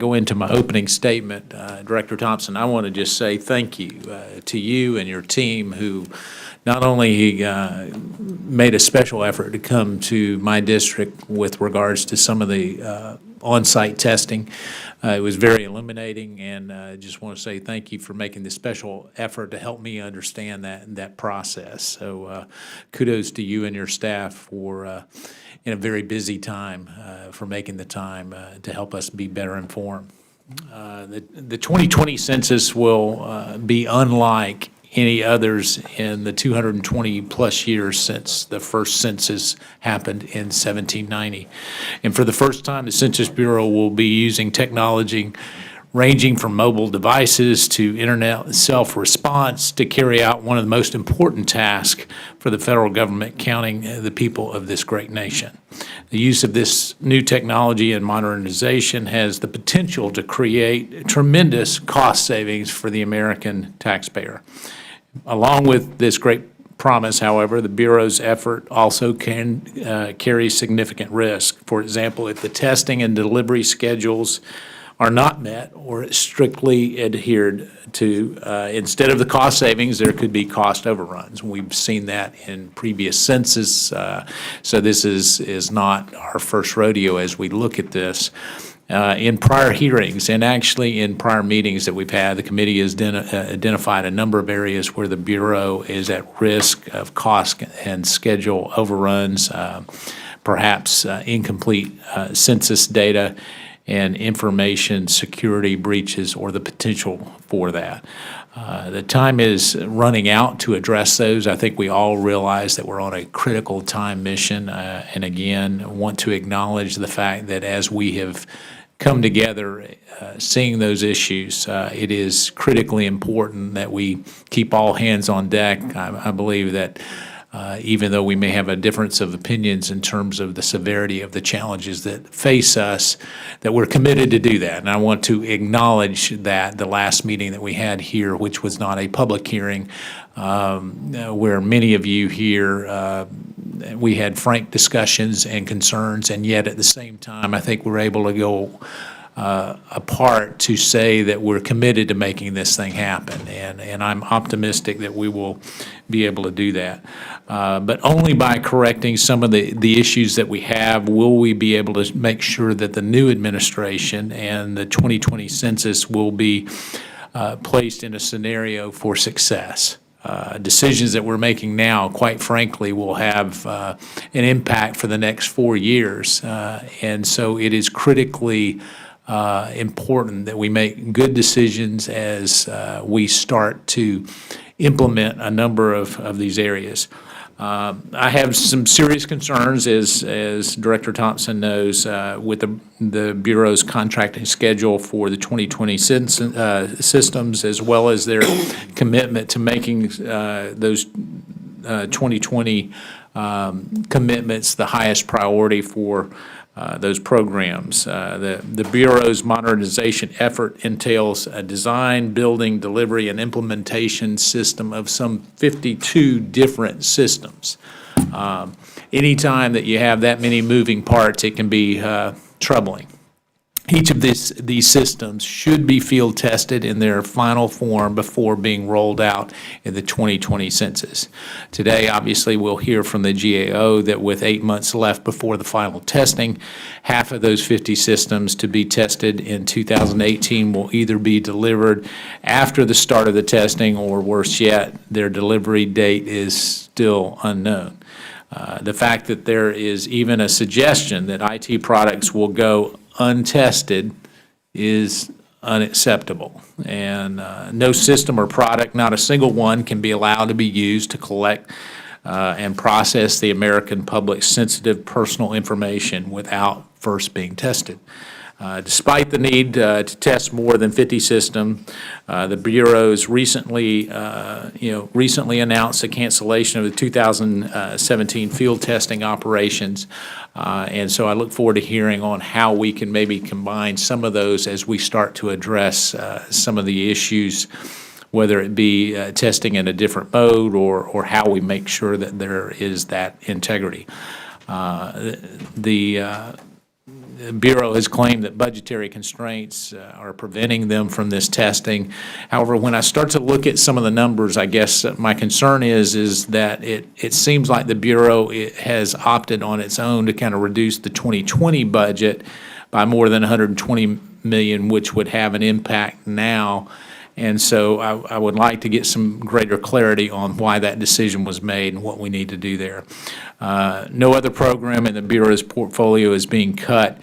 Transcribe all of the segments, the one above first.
go into my opening statement, Director Thompson, I want to just say thank you to you and your team who not only made a special effort to come to my district with regards to some of the on-site testing. It was very illuminating, and I just want to say thank you for making the special effort to help me understand that process. So kudos to you and your staff for, in a very busy time, for making the time to help us be better informed. The 2020 census will be unlike any others in the 220-plus years since the first census happened in 1790. And for the first time, the Census Bureau will be using technology ranging from mobile devices to internet self-response to carry out one of the most important tasks for the federal government, counting the people of this great nation. The use of this new technology and modernization has the potential to create tremendous cost savings for the American taxpayer. Along with this great promise, however, the Bureau's effort also can carry significant risk. For example, if the testing and delivery schedules are not met or strictly adhered to, instead of the cost savings, there could be cost overruns. We've seen that in previous census, so this is not our first rodeo as we look at this. In prior hearings and actually in prior meetings that we've had, the committee has identified a number of areas where the Bureau is at risk of cost and schedule overruns, perhaps incomplete census data and information security breaches or the potential for that. The time is running out to address those. I think we all realize that we're on a critical time mission, and again, want to acknowledge the fact that as we have come together, seeing those issues, it is critically important that we keep all hands on deck. I believe that even though we may have a difference of opinions in terms of the severity of the challenges that face us, that we're committed to do that. And I want to acknowledge that the last meeting that we had here, which was not a public hearing, where many of you here, we had frank discussions and concerns, and yet at the same time, I think we're able to go apart to say that we're committed to making this thing happen, and I'm optimistic that we will be able to do that. But only by correcting some of the issues that we have will we be able to make sure that the new administration and the 2020 census will be placed in a scenario for success. Decisions that we're making now, quite frankly, will have an impact for the next 4 years. And so it is critically important that we make good decisions as we start to implement a number of these areas. I have some serious concerns, as Director Thompson knows, with the Bureau's contracting schedule for the 2020 systems, as well as their commitment to making those 2020 commitments the highest priority for those programs. The Bureau's modernization effort entails a design, building, delivery, and implementation system of some 52 different systems. Anytime that you have that many moving parts, it can be troubling. Each of these systems should be field tested in their final form before being rolled out in the 2020 census. Today, obviously, we'll hear from the GAO that with 8 months left before the final testing, half of those 50 systems to be tested in 2018 will either be delivered after the start of the testing, or worse yet, their delivery date is still unknown. The fact that there is even a suggestion that IT products will go untested is unacceptable. And no system or product, not a single one, can be allowed to be used to collect and process the American public's sensitive personal information without first being tested. Despite the need to test more than 50 systems, the Bureau's recently announced a cancellation of the 2017 field testing operations, and so I look forward to hearing on how we can maybe combine some of those as we start to address some of the issues, whether it be testing in a different mode or how we make sure that there is that integrity. the Bureau has claimed that budgetary constraints are preventing them from this testing. However, when I start to look at some of the numbers, I guess my concern is that it seems like the Bureau has opted on its own to kind of reduce the 2020 budget by more than 120 million, which would have an impact now. And so I would like to get some greater clarity on why that decision was made and what we need to do there. No other program in the Bureau's portfolio is being cut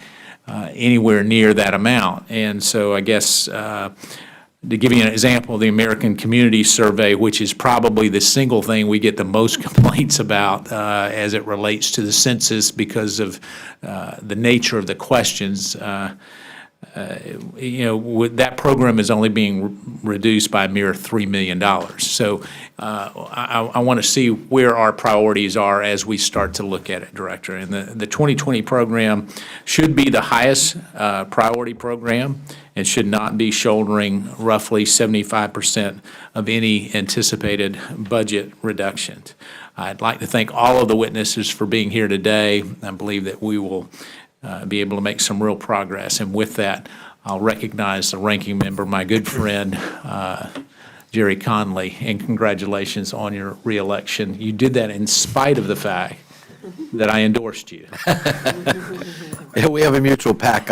anywhere near that amount. And so I guess to give you an example, the American Community Survey, which is probably the single thing we get the most complaints about as it relates to the census because of the nature of the questions, that program is only being reduced by a mere $3 million. So I want to see where our priorities are as we start to look at it, Director. And the 2020 program should be the highest priority program and should not be shouldering roughly 75% of any anticipated budget reductions. I'd like to thank all of the witnesses for being here today. I believe that we will be able to make some real progress. And with that, I'll recognize the ranking member, my good friend, Jerry Conley, and congratulations on your reelection. You did that in spite of the fact that I endorsed you. Yeah, we have a mutual pact.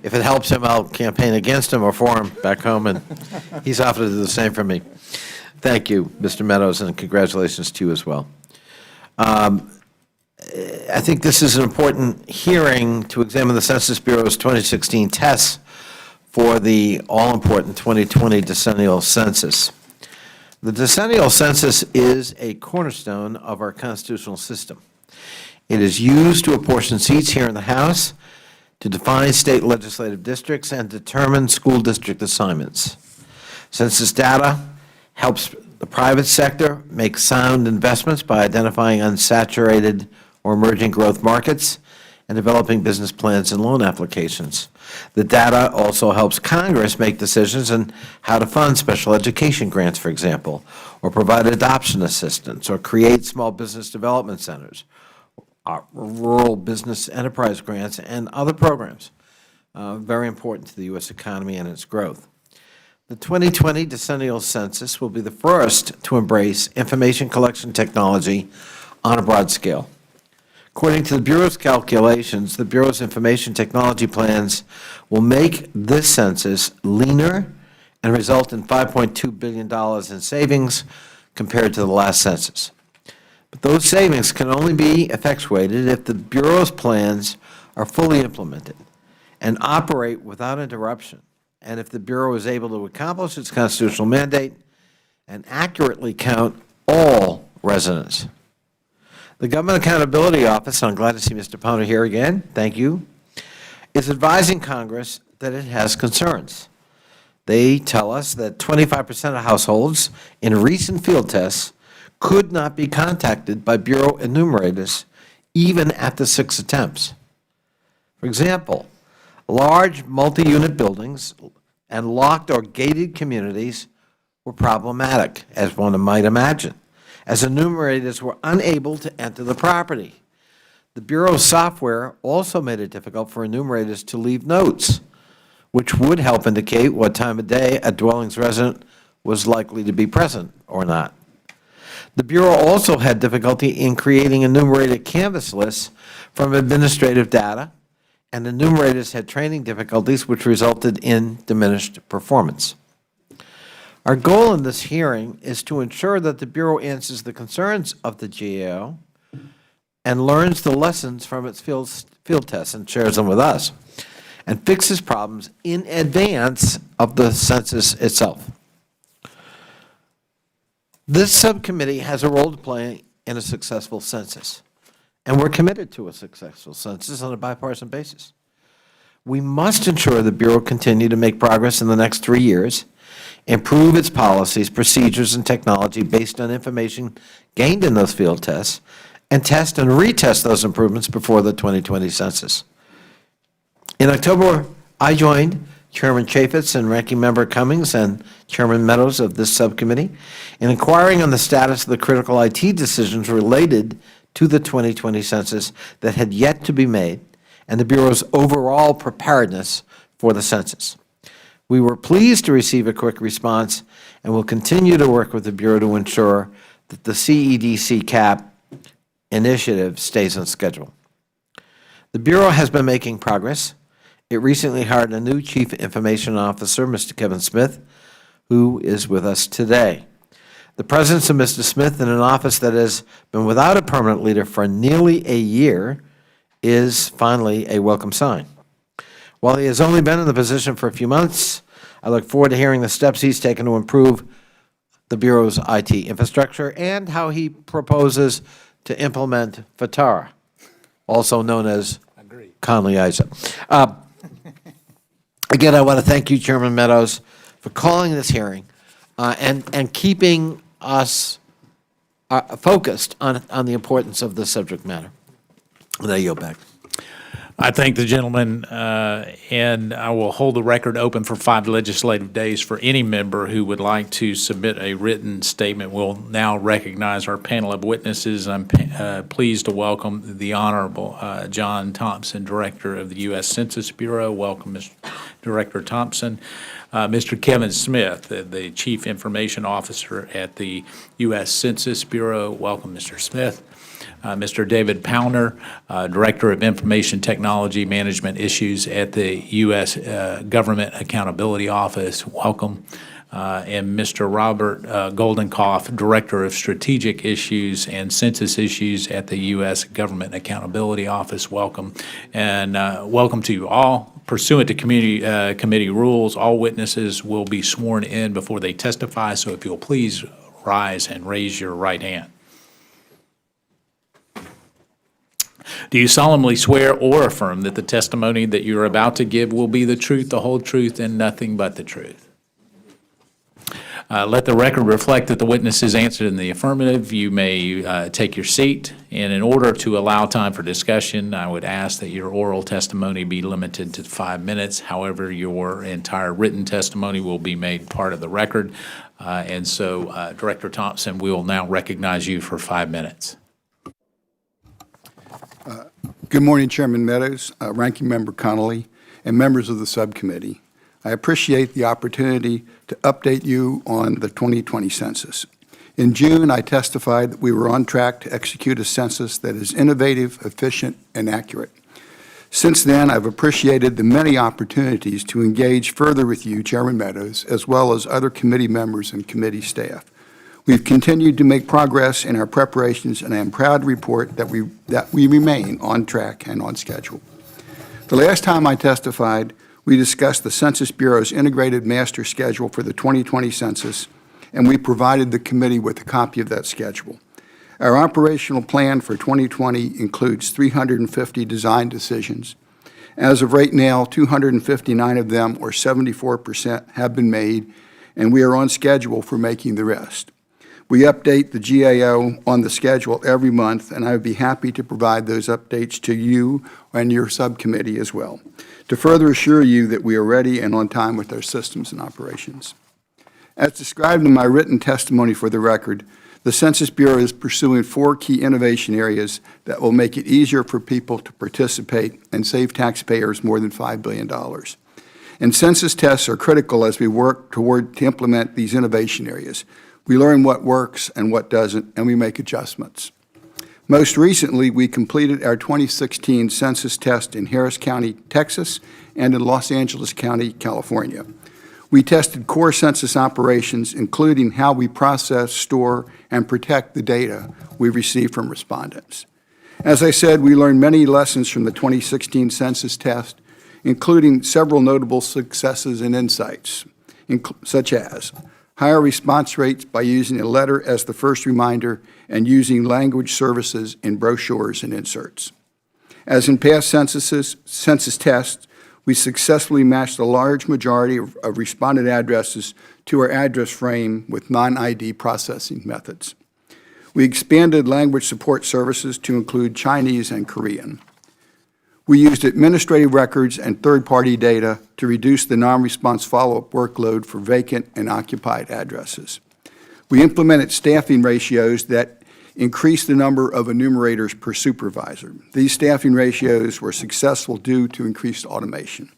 If it helps him, I'll campaign against him or for him back home, and he's offered to do the same for me. Thank you, Mr. Meadows, and congratulations to you as well. I think this is an important hearing to examine the Census Bureau's 2016 tests for the all-important 2020 decennial census. The decennial census is a cornerstone of our constitutional system. It is used to apportion seats here in the House, to define state legislative districts, and determine school district assignments. Census data helps the private sector make sound investments by identifying unsaturated or emerging growth markets and developing business plans and loan applications. The data also helps Congress make decisions on how to fund special education grants, for example, or provide adoption assistance, or create small business development centers, rural business enterprise grants, and other programs very important to the U.S. economy and its growth. The 2020 decennial census will be the first to embrace information collection technology on a broad scale. According to the Bureau's calculations, the Bureau's information technology plans will make this census leaner and result in $5.2 billion in savings compared to the last census. But those savings can only be effectuated if the Bureau's plans are fully implemented and operate without interruption, and if the Bureau is able to accomplish its constitutional mandate and accurately count all residents. The Government Accountability Office, and I'm glad to see Mr. Poner here again, thank you, is advising Congress that it has concerns. They tell us that 25% of households in recent field tests could not be contacted by Bureau enumerators even after 6 attempts. For example, large multi-unit buildings and locked or gated communities were problematic, as one might imagine, as enumerators were unable to enter the property. The Bureau's software also made it difficult for enumerators to leave notes, which would help indicate what time of day a dwelling's resident was likely to be present or not. The Bureau also had difficulty in creating enumerated canvas lists from administrative data, and enumerators had training difficulties, which resulted in diminished performance. Our goal in this hearing is to ensure that the Bureau answers the concerns of the GAO and learns the lessons from its field tests and shares them with us, and fixes problems in advance of the census itself. This subcommittee has a role to play in a successful census, and we're committed to a successful census on a bipartisan basis. We must ensure the Bureau continue to make progress in the next 3 years, improve its policies, procedures, and technology based on information gained in those field tests, and test and retest those improvements before the 2020 census. In October, I joined Chairman Chaffetz and Ranking Member Cummings and Chairman Meadows of this subcommittee in inquiring on the status of the critical IT decisions related to the 2020 census that had yet to be made, and the Bureau's overall preparedness for the census. We were pleased to receive a quick response and will continue to work with the Bureau to ensure that the CEDC CAP initiative stays on schedule. The Bureau has been making progress. It recently hired a new Chief Information Officer, Mr. Kevin Smith, who is with us today. The presence of Mr. Smith in an office that has been without a permanent leader for nearly a year is finally a welcome sign. While he has only been in the position for a few months, I look forward to hearing the steps he's taken to improve the Bureau's IT infrastructure and how he proposes to implement FATARA, also known as Conley ISA. Again, I want to thank you, Chairman Meadows, for calling this hearing and keeping us focused on the importance of the subject matter. And I yield back. I thank the gentleman, and I will hold the record open for 5 legislative days for any member who would like to submit a written statement. We'll now recognize our panel of witnesses. I'm pleased to welcome the Honorable John Thompson, Director of the U.S. Census Bureau. Welcome, Mr. Director Thompson. Mr. Kevin Smith, the Chief Information Officer at the U.S. Census Bureau. Welcome, Mr. Smith. Mr. David Powner, Director of Information Technology Management Issues at the U.S. Government Accountability Office. Welcome. And Mr. Robert Goldenkopf, Director of Strategic Issues and Census Issues at the U.S. Government Accountability Office. Welcome. And welcome to you all. Pursuant to committee rules, all witnesses will be sworn in before they testify, so if you'll please rise and raise your right hand. Do you solemnly swear or affirm that the testimony that you are about to give will be the truth, the whole truth, and nothing but the truth? Let the record reflect that the witness has answered in the affirmative. You may take your seat, and in order to allow time for discussion, I would ask that your oral testimony be limited to 5 minutes. However, your entire written testimony will be made part of the record. And so, Director Thompson, we will now recognize you for 5 minutes. Good morning, Chairman Meadows, Ranking Member Connolly, and members of the subcommittee. I appreciate the opportunity to update you on the 2020 census. In June, I testified that we were on track to execute a census that is innovative, efficient, and accurate. Since then, I've appreciated the many opportunities to engage further with you, Chairman Meadows, as well as other committee members and committee staff. We've continued to make progress in our preparations, and I am proud to report that we remain on track and on schedule. The last time I testified, we discussed the Census Bureau's integrated master schedule for the 2020 census, and we provided the committee with a copy of that schedule. Our operational plan for 2020 includes 350 design decisions. As of right now, 259 of them, or 74%, have been made, and we are on schedule for making the rest. We update the GAO on the schedule every month, and I would be happy to provide those updates to you and your subcommittee as well, to further assure you that we are ready and on time with our systems and operations. As described in my written testimony for the record, the Census Bureau is pursuing 4 key innovation areas that will make it easier for people to participate and save taxpayers more than $5 billion. And census tests are critical as we work to implement these innovation areas. We learn what works and what doesn't, and we make adjustments. Most recently, we completed our 2016 census test in Harris County, Texas, and in Los Angeles County, California. We tested core census operations, including how we process, store, and protect the data we receive from respondents. As I said, we learned many lessons from the 2016 census test, including several notable successes and insights, such as higher response rates by using a letter as the first reminder and using language services in brochures and inserts. As in past census tests, we successfully matched a large majority of respondent addresses to our address frame with non-ID processing methods. We expanded language support services to include Chinese and Korean. We used administrative records and third-party data to reduce the non-response follow-up workload for vacant and occupied addresses. We implemented staffing ratios that increased the number of enumerators per supervisor. These staffing ratios were successful due to increased automation.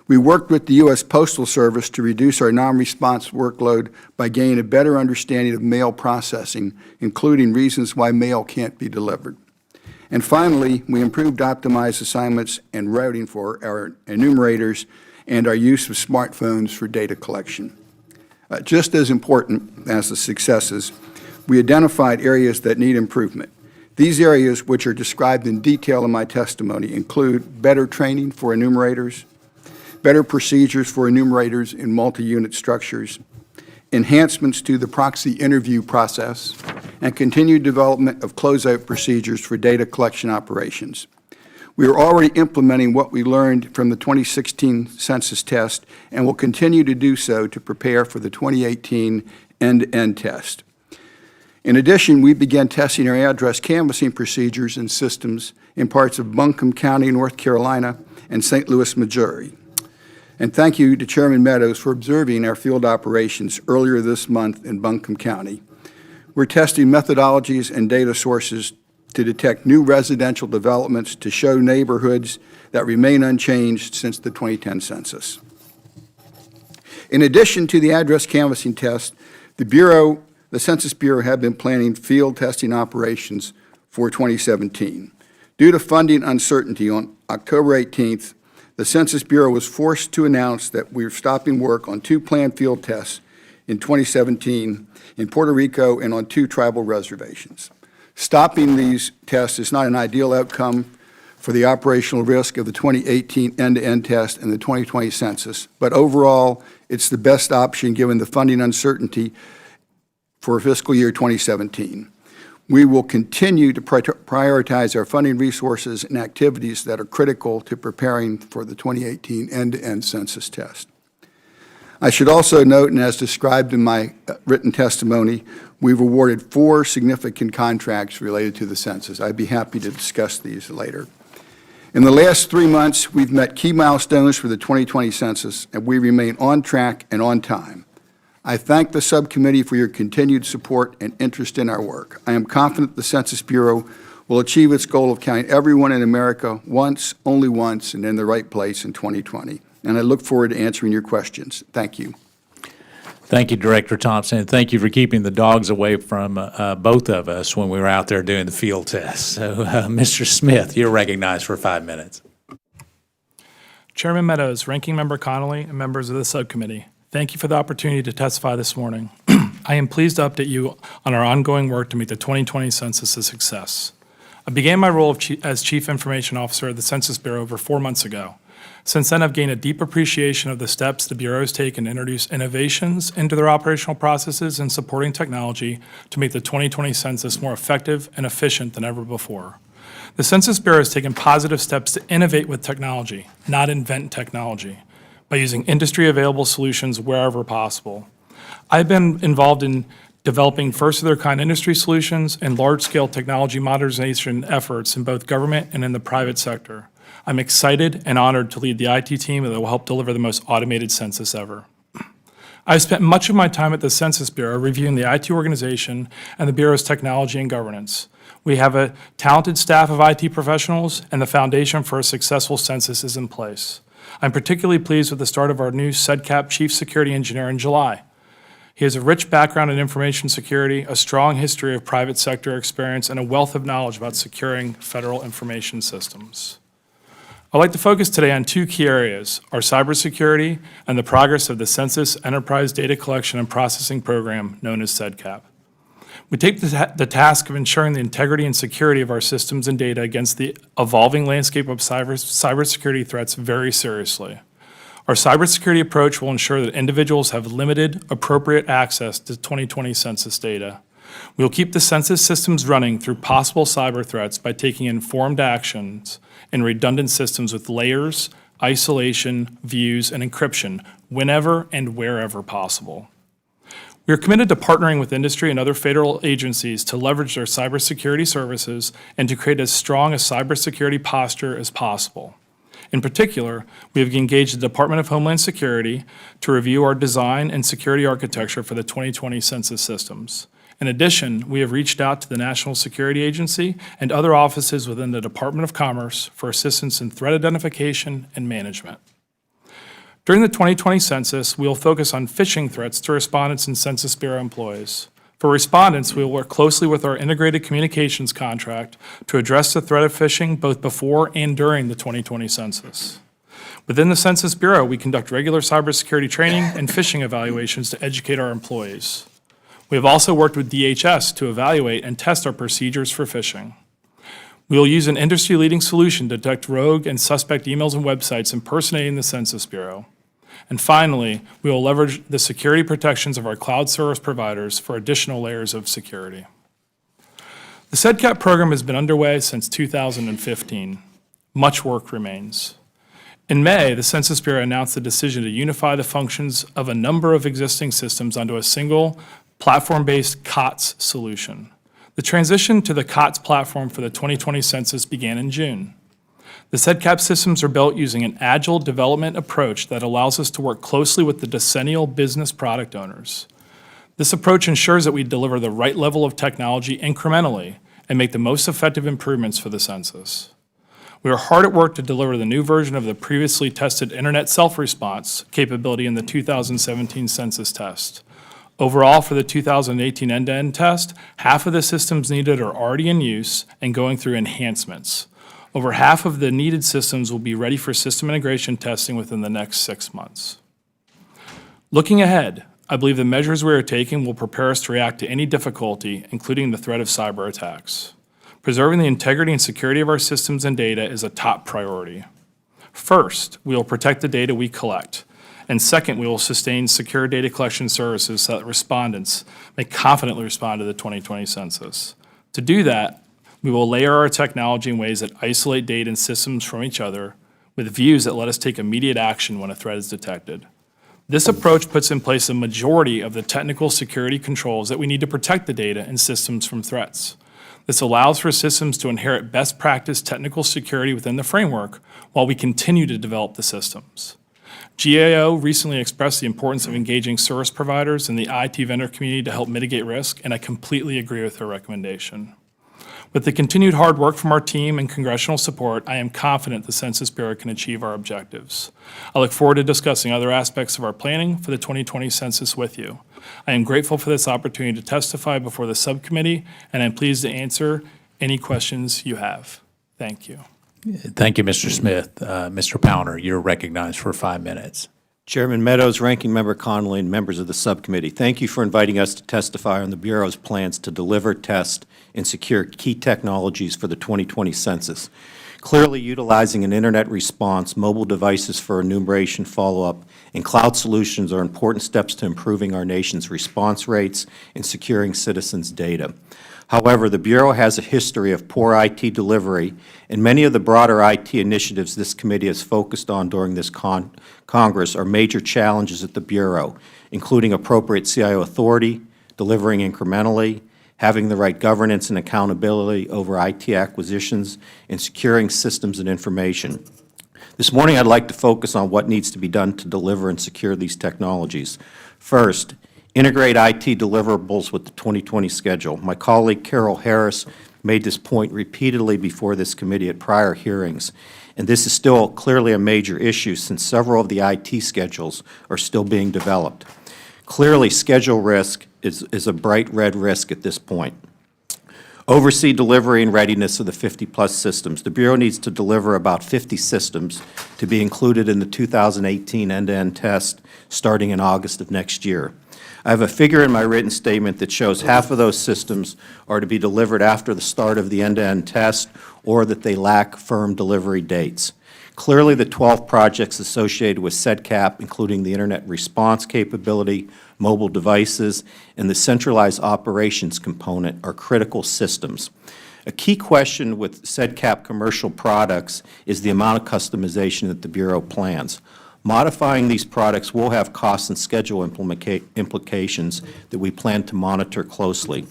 We worked with the U.S. Postal Service to reduce our non-response workload by gaining a better understanding of mail processing, including reasons why mail can't be delivered. And finally, we improved optimized assignments and routing for our enumerators and our use of smartphones for data collection. Just as important as the successes, we identified areas that need improvement. These areas, which are described in detail in my testimony, include better training for enumerators, better procedures for enumerators in multi-unit structures, enhancements to the proxy interview process, and continued development of closeout procedures for data collection operations. We are already implementing what we learned from the 2016 census test and will continue to do so to prepare for the 2018 end-to-end test. In addition, we began testing our address canvassing procedures and systems in parts of Buncombe County, North Carolina, and St. Louis, Missouri. And thank you to Chairman Meadows for observing our field operations earlier this month in Buncombe County. We're testing methodologies and data sources to detect new residential developments to show neighborhoods that remain unchanged since the 2010 census. In addition to the address canvassing test, the Census Bureau had been planning field testing operations for 2017. Due to funding uncertainty, on October 18th, the Census Bureau was forced to announce that we were stopping work on 2 planned field tests in 2017 in Puerto Rico and on 2 tribal reservations. Stopping these tests is not an ideal outcome for the operational risk of the 2018 end-to-end test and the 2020 census, but overall, it's the best option given the funding uncertainty for fiscal year 2017. We will continue to prioritize our funding resources and activities that are critical to preparing for the 2018 end-to-end census test. I should also note, and as described in my written testimony, we've awarded 4 significant contracts related to the census. I'd be happy to discuss these later. In the last 3 months, we've met key milestones for the 2020 census, and we remain on track and on time. I thank the subcommittee for your continued support and interest in our work. I am confident the Census Bureau will achieve its goal of counting everyone in America once, only once, and in the right place in 2020. And I look forward to answering your questions. Thank you. Thank you, Director Thompson, and thank you for keeping the dogs away from both of us when we were out there doing the field test. So, Mr. Smith, you're recognized for 5 minutes. Chairman Meadows, Ranking Member Connolly, and members of the subcommittee, thank you for the opportunity to testify this morning. I am pleased to update you on our ongoing work to make the 2020 census a success. I began my role as Chief Information Officer at the Census Bureau over 4 months ago. Since then, I've gained a deep appreciation of the steps the Bureau has taken to introduce innovations into their operational processes and supporting technology to make the 2020 census more effective and efficient than ever before. The Census Bureau has taken positive steps to innovate with technology, not invent technology, by using industry-available solutions wherever possible. I've been involved in developing first-of-their-kind industry solutions and large-scale technology modernization efforts in both government and in the private sector. I'm excited and honored to lead the IT team that will help deliver the most automated census ever. I've spent much of my time at the Census Bureau reviewing the IT organization and the Bureau's technology and governance. We have a talented staff of IT professionals, and the foundation for a successful census is in place. I'm particularly pleased with the start of our new CEDCAP Chief Security Engineer in July. He has a rich background in information security, a strong history of private sector experience, and a wealth of knowledge about securing federal information systems. I'd like to focus today on 2 key areas, our cybersecurity and the progress of the Census Enterprise Data Collection and Processing Program, known as CEDCAP. We take the task of ensuring the integrity and security of our systems and data against the evolving landscape of cybersecurity threats very seriously. Our cybersecurity approach will ensure that individuals have limited, appropriate access to 2020 census data. We will keep the census systems running through possible cyber threats by taking informed actions in redundant systems with layers, isolation, views, and encryption whenever and wherever possible. We are committed to partnering with industry and other federal agencies to leverage their cybersecurity services and to create as strong a cybersecurity posture as possible. In particular, we have engaged the Department of Homeland Security to review our design and security architecture for the 2020 census systems. In addition, we have reached out to the National Security Agency and other offices within the Department of Commerce for assistance in threat identification and management. During the 2020 census, we will focus on phishing threats to respondents and Census Bureau employees. For respondents, we will work closely with our integrated communications contract to address the threat of phishing both before and during the 2020 census. Within the Census Bureau, we conduct regular cybersecurity training and phishing evaluations to educate our employees. We have also worked with DHS to evaluate and test our procedures for phishing. We will use an industry-leading solution to detect rogue and suspect emails and websites impersonating the Census Bureau. And finally, we will leverage the security protections of our cloud service providers for additional layers of security. The CEDCAP program has been underway since 2015. Much work remains. In May, the Census Bureau announced the decision to unify the functions of a number of existing systems onto a single platform-based COTS solution. The transition to the COTS platform for the 2020 census began in June. The CEDCAP systems are built using an agile development approach that allows us to work closely with the decennial business product owners. This approach ensures that we deliver the right level of technology incrementally and make the most effective improvements for the census. We are hard at work to deliver the new version of the previously tested internet self-response capability in the 2017 census test. Overall, for the 2018 end-to-end test, half of the systems needed are already in use and going through enhancements. Over half of the needed systems will be ready for system integration testing within the next 6 months. Looking ahead, I believe the measures we are taking will prepare us to react to any difficulty, including the threat of cyber attacks. Preserving the integrity and security of our systems and data is a top priority. First, we will protect the data we collect. And second, we will sustain secure data collection services so that respondents may confidently respond to the 2020 census. To do that, we will layer our technology in ways that isolate data and systems from each other with views that let us take immediate action when a threat is detected. This approach puts in place a majority of the technical security controls that we need to protect the data and systems from threats. This allows for systems to inherit best practice technical security within the framework while we continue to develop the systems. GAO recently expressed the importance of engaging service providers and the IT vendor community to help mitigate risk, and I completely agree with her recommendation. With the continued hard work from our team and congressional support, I am confident the Census Bureau can achieve our objectives. I look forward to discussing other aspects of our planning for the 2020 census with you. I am grateful for this opportunity to testify before the subcommittee, and I'm pleased to answer any questions you have. Thank you. Thank you, Mr. Smith. Mr. Powner, you're recognized for 5 minutes. Chairman Meadows, Ranking Member Connolly, and members of the subcommittee, thank you for inviting us to testify on the Bureau's plans to deliver, test, and secure key technologies for the 2020 census. Clearly, utilizing an internet response, mobile devices for enumeration follow-up, and cloud solutions are important steps to improving our nation's response rates and securing citizens' data. However, the Bureau has a history of poor IT delivery, and many of the broader IT initiatives this committee has focused on during this Congress are major challenges at the Bureau, including appropriate CIO authority, delivering incrementally, having the right governance and accountability over IT acquisitions, and securing systems and information. This morning, I'd like to focus on what needs to be done to deliver and secure these technologies. First, integrate IT deliverables with the 2020 schedule. My colleague Carol Harris made this point repeatedly before this committee at prior hearings, and this is still clearly a major issue since several of the IT schedules are still being developed. Clearly, schedule risk is a bright red risk at this point. Oversee delivery and readiness of the 50-plus systems. The Bureau needs to deliver about 50 systems to be included in the 2018 end-to-end test starting in August of next year. I have a figure in my written statement that shows half of those systems are to be delivered after the start of the end-to-end test or that they lack firm delivery dates. Clearly, the 12 projects associated with CEDCAP, including the internet response capability, mobile devices, and the centralized operations component, are critical systems. A key question with CEDCAP commercial products is the amount of customization that the Bureau plans. Modifying these products will have cost and schedule implications that we plan to monitor closely.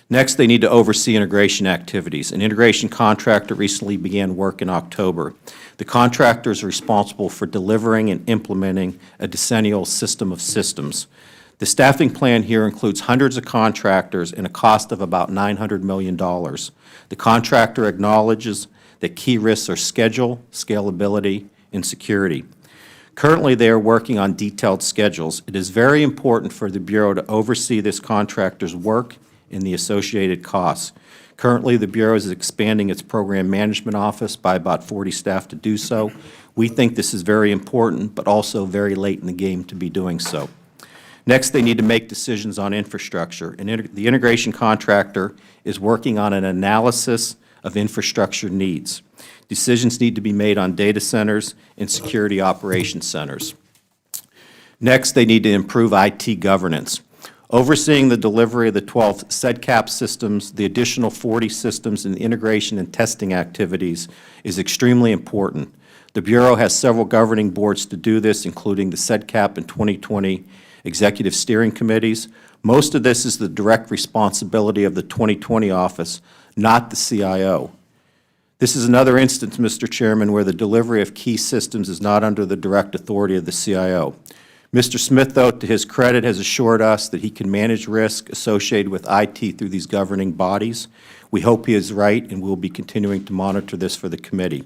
Next, they need to oversee integration activities. An integration contractor recently began work in October. The contractor is responsible for delivering and implementing a decennial system of systems. The staffing plan here includes hundreds of contractors and a cost of about $900 million. The contractor acknowledges that key risks are schedule, scalability, and security. Currently, they are working on detailed schedules. It is very important for the Bureau to oversee this contractor's work and the associated costs. Currently, the Bureau is expanding its program management office by about 40 staff to do so. We think this is very important, but also very late in the game to be doing so. Next, they need to make decisions on infrastructure. And the integration contractor is working on an analysis of infrastructure needs. Decisions need to be made on data centers and security operations centers. Next, they need to improve IT governance. Overseeing the delivery of the 12 SEDCAP systems, the additional 40 systems, and the integration and testing activities is extremely important. The Bureau has several governing boards to do this, including the SEDCAP and 2020 executive steering committees. Most of this is the direct responsibility of the 2020 office, not the CIO. This is another instance, Mr. Chairman, where the delivery of key systems is not under the direct authority of the CIO. Mr. Smith, though, to his credit, has assured us that he can manage risk associated with IT through these governing bodies. We hope he is right, and we'll be continuing to monitor this for the committee.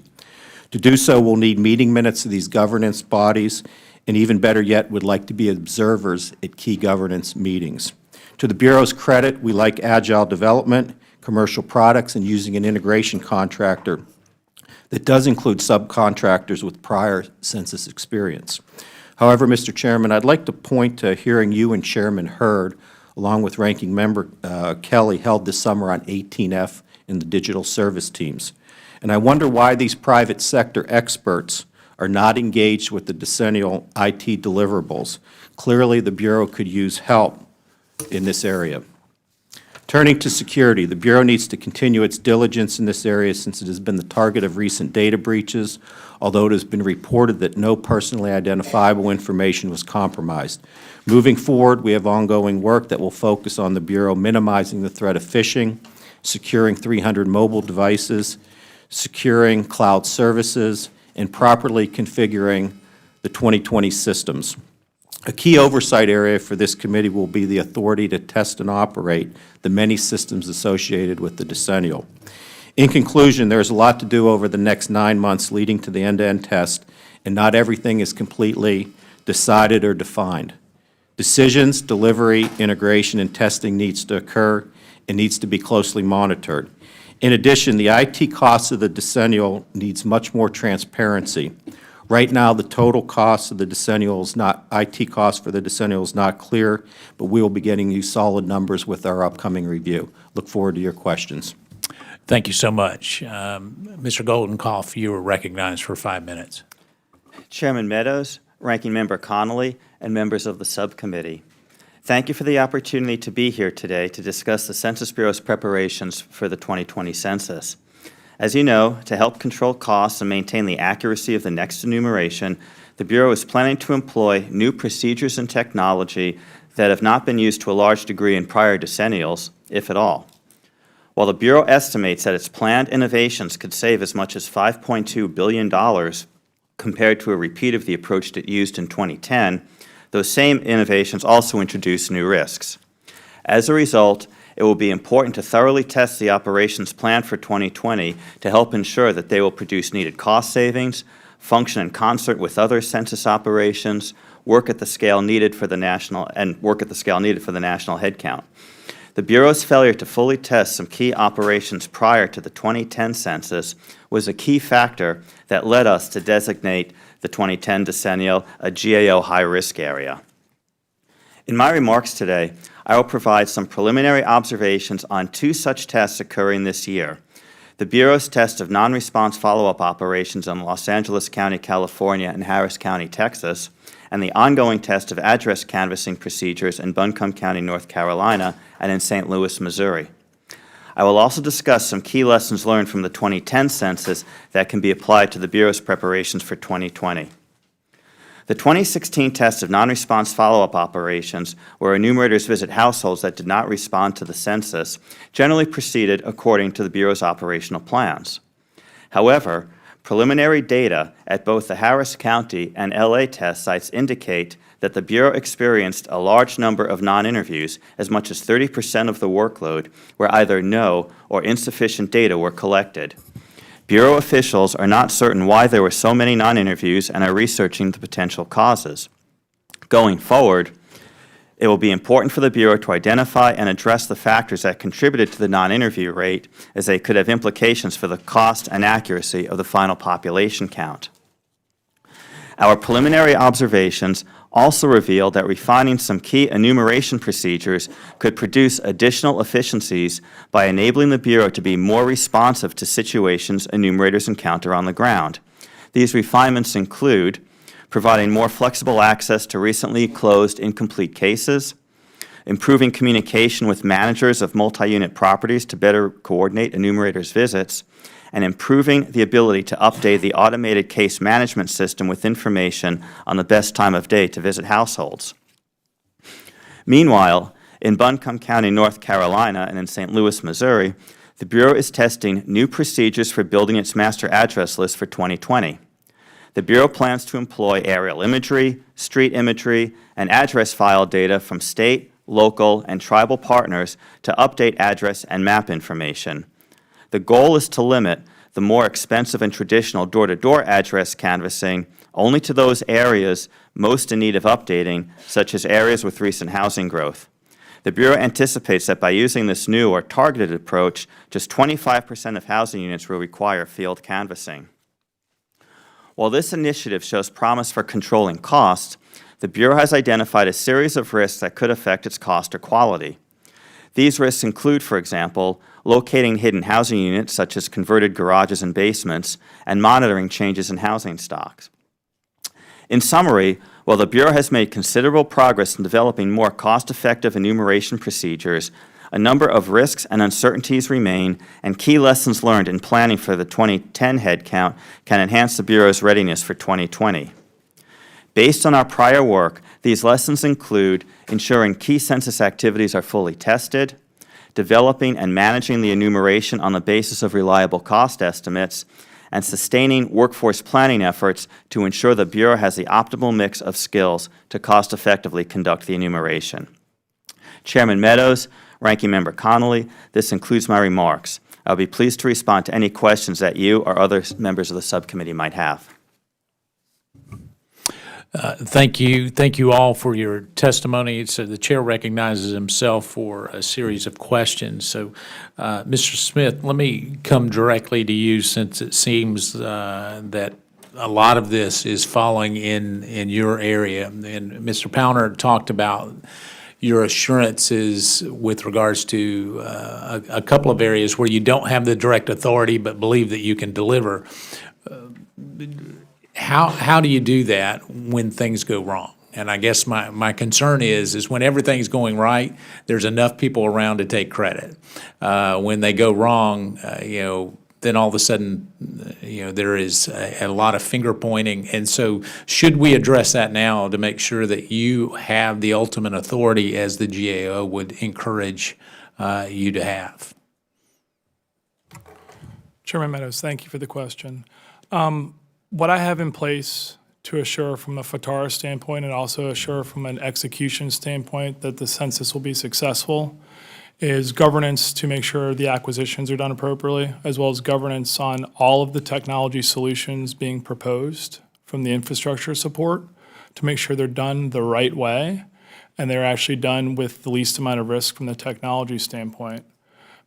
To do so, we'll need meeting minutes of these governance bodies, and even better yet, would like to be observers at key governance meetings. To the Bureau's credit, we like agile development, commercial products, and using an integration contractor that does include subcontractors with prior census experience. However, Mr. Chairman, I'd like to point to a hearing you and Chairman Hurd, along with Ranking Member Kelly, held this summer on 18F and the digital service teams. And I wonder why these private sector experts are not engaged with the decennial IT deliverables. Clearly, the Bureau could use help in this area. Turning to security, the Bureau needs to continue its diligence in this area since it has been the target of recent data breaches, although it has been reported that no personally identifiable information was compromised. Moving forward, we have ongoing work that will focus on the Bureau minimizing the threat of phishing, securing 300 mobile devices, securing cloud services, and properly configuring the 2020 systems. A key oversight area for this committee will be the authority to test and operate the many systems associated with the decennial. In conclusion, there is a lot to do over the next 9 months leading to the end-to-end test, and not everything is completely decided or defined. Decisions, delivery, integration, and testing needs to occur and needs to be closely monitored. In addition, the IT costs of the decennial needs much more transparency. Right now, the total cost of the decennial is not, IT cost for the decennial is not clear, but we will be getting you solid numbers with our upcoming review. Look forward to your questions. Thank you so much. Mr. Goldenkoff, you are recognized for 5 minutes. Chairman Meadows, Ranking Member Connolly, and members of the subcommittee. Thank you for the opportunity to be here today to discuss the Census Bureau's preparations for the 2020 census. As you know, to help control costs and maintain the accuracy of the next enumeration, the Bureau is planning to employ new procedures and technology that have not been used to a large degree in prior decennials, if at all. While the Bureau estimates that its planned innovations could save as much as $5.2 billion compared to a repeat of the approach it used in 2010, those same innovations also introduce new risks. As a result, it will be important to thoroughly test the operations plan for 2020 to help ensure that they will produce needed cost savings, function in concert with other census operations, work at the scale needed for the national headcount. The Bureau's failure to fully test some key operations prior to the 2010 census was a key factor that led us to designate the 2010 decennial a GAO high-risk area. In my remarks today, I will provide some preliminary observations on 2 such tests occurring this year: the Bureau's test of non-response follow-up operations in Los Angeles County, California, and Harris County, Texas, and the ongoing test of address canvassing procedures in Buncombe County, North Carolina, and in St. Louis, Missouri. I will also discuss some key lessons learned from the 2010 census that can be applied to the Bureau's preparations for 2020. The 2016 test of non-response follow-up operations, where enumerators visit households that did not respond to the census, generally proceeded according to the Bureau's operational plans. However, Preliminary data at both the Harris County and LA test sites indicate that the Bureau experienced a large number of non-interviews, as much as 30% of the workload, where either no or insufficient data were collected. Bureau officials are not certain why there were so many non-interviews and are researching the potential causes. Going forward, it will be important for the Bureau to identify and address the factors that contributed to the non-interview rate, as they could have implications for the cost and accuracy of the final population count. Our preliminary observations also revealed that refining some key enumeration procedures could produce additional efficiencies by enabling the Bureau to be more responsive to situations enumerators encounter on the ground. These refinements include providing more flexible access to recently closed incomplete cases, improving communication with managers of multi-unit properties to better coordinate enumerators' visits, and improving the ability to update the automated case management system with information on the best time of day to visit households. Meanwhile, in Buncombe County, North Carolina, and in St. Louis, Missouri, the Bureau is testing new procedures for building its master address list for 2020. The Bureau plans to employ aerial imagery, street imagery, and address file data from state, local, and tribal partners to update address and map information. The goal is to limit the more expensive and traditional door-to-door address canvassing only to those areas most in need of updating, such as areas with recent housing growth. The Bureau anticipates that by using this new or targeted approach, just 25% of housing units will require field canvassing. While this initiative shows promise for controlling costs, the Bureau has identified a series of risks that could affect its cost or quality. These risks include, for example, locating hidden housing units such as converted garages and basements, and monitoring changes in housing stocks. In summary, while the Bureau has made considerable progress in developing more cost-effective enumeration procedures, a number of risks and uncertainties remain, and key lessons learned in planning for the 2010 headcount can enhance the Bureau's readiness for 2020. Based on our prior work, these lessons include ensuring key census activities are fully tested, developing and managing the enumeration on the basis of reliable cost estimates, and sustaining workforce planning efforts to ensure the Bureau has the optimal mix of skills to cost-effectively conduct the enumeration. Chairman Meadows, Ranking Member Connolly, this concludes my remarks. I'll be pleased to respond to any questions that you or other members of the subcommittee might have. Thank you. Thank you all for your testimony. So the chair recognizes himself for a series of questions. So, Mr. Smith, let me come directly to you, since it seems that a lot of this is falling in your area. And Mr. Powner talked about your assurances with regards to a couple of areas where you don't have the direct authority but believe that you can deliver. How do you do that when things go wrong? And I guess my concern is when everything's going right, there's enough people around to take credit. When they go wrong, then all of a sudden, there is a lot of finger pointing. And so should we address that now to make sure that you have the ultimate authority as the GAO would encourage you to have? Chairman Meadows, thank you for the question. What I have in place to assure from a FATARA standpoint and also assure from an execution standpoint that the census will be successful is governance to make sure the acquisitions are done appropriately, as well as governance on all of the technology solutions being proposed from the infrastructure support to make sure they're done the right way and they're actually done with the least amount of risk from the technology standpoint.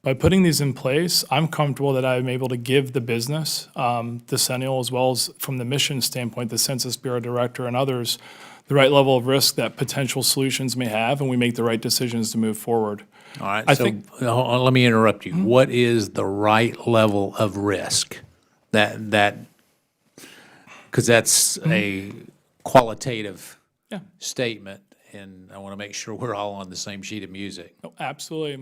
By putting these in place, I'm comfortable that I'm able to give the business, Decennial, as well as from the mission standpoint, the Census Bureau Director and others, the right level of risk that potential solutions may have, and we make the right decisions to move forward. All right, let me interrupt you. What is the right level of risk? Because that's a qualitative statement, and I want to make sure we're all on the same sheet of music. Oh, absolutely.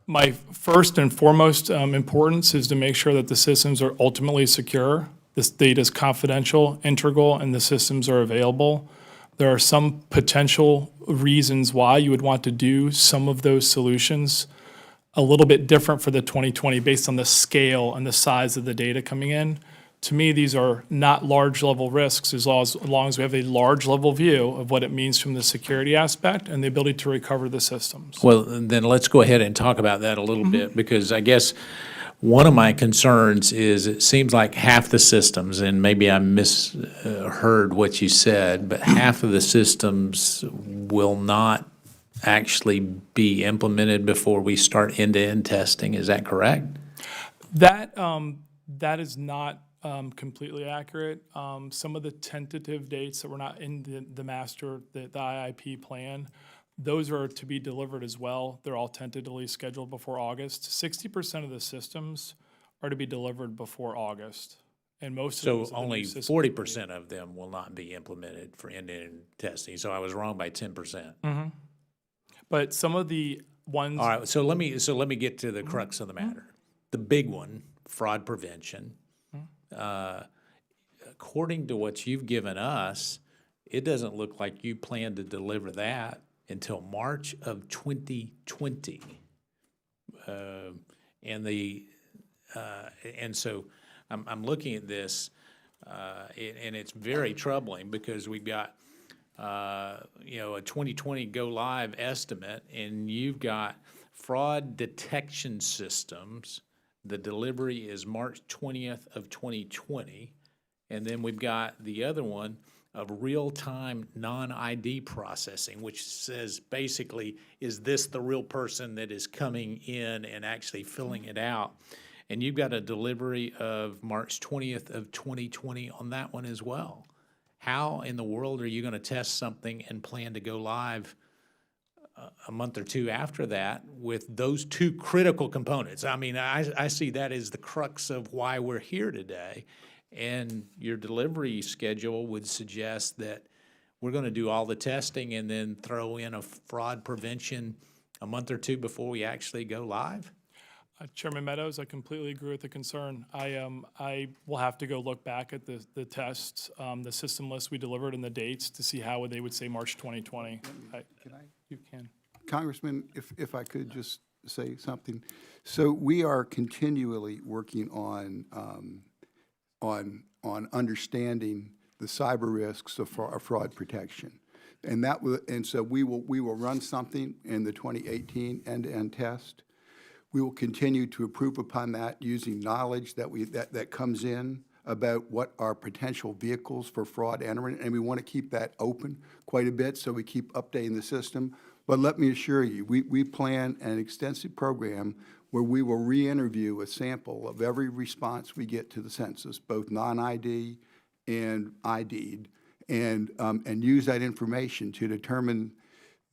My first and foremost importance is to make sure that the systems are ultimately secure, this data is confidential, integral, and the systems are available. There are some potential reasons why you would want to do some of those solutions a little bit different for the 2020 based on the scale and the size of the data coming in. to me, these are not large-level risks as long as we have a large-level view of what it means from the security aspect and the ability to recover the systems. Well, then let's go ahead and talk about that a little bit, because I guess one of my concerns is it seems like half the systems, and maybe I misheard what you said, but half of the systems will not actually be implemented before we start end-to-end testing. Is that correct? That is not completely accurate. Some of the tentative dates that were not in the master, the IIP plan, those are to be delivered as well. They're all tentatively scheduled before August. 60% of the systems are to be delivered before August, and most of So those are the new only systems. 40% of them will not be implemented for end-to-end testing. So I was wrong by 10%. But some of the ones. All right, so let me get to the crux of the matter. The big one, fraud prevention. According to what you've given us, it doesn't look like you plan to deliver that until March of 2020. And so I'm looking at this, and it's very troubling, because we've got a 2020 go live estimate, and you've got fraud detection systems. The delivery is March 20th of 2020. And then we've got the other one of real-time non-ID processing, which says basically, is this the real person that is coming in and actually filling it out? And you've got a delivery of March 20th of 2020 on that one as well. How in the world are you going to test something and plan to go live a month or two after that with those two critical components? I mean, I see that as the crux of why we're here today. And your delivery schedule would suggest that we're going to do all the testing and then throw in a fraud prevention a month or two before we actually go live? Chairman Meadows, I completely agree with the concern. I will have to go look back at the tests, the system list we delivered and the dates to see how they would say March 2020. You can. Congressman, if I could just say something. So we are continually working on understanding the cyber risks of fraud protection. And so we will run something in the 2018 end-to-end test. We will continue to improve upon that using knowledge that comes in about what are potential vehicles for fraud entering, and we want to keep that open quite a bit, so we keep updating the system. But let me assure you, we plan an extensive program where we will re-interview a sample of every response we get to the census, both non-ID and ID'd, and use that information to determine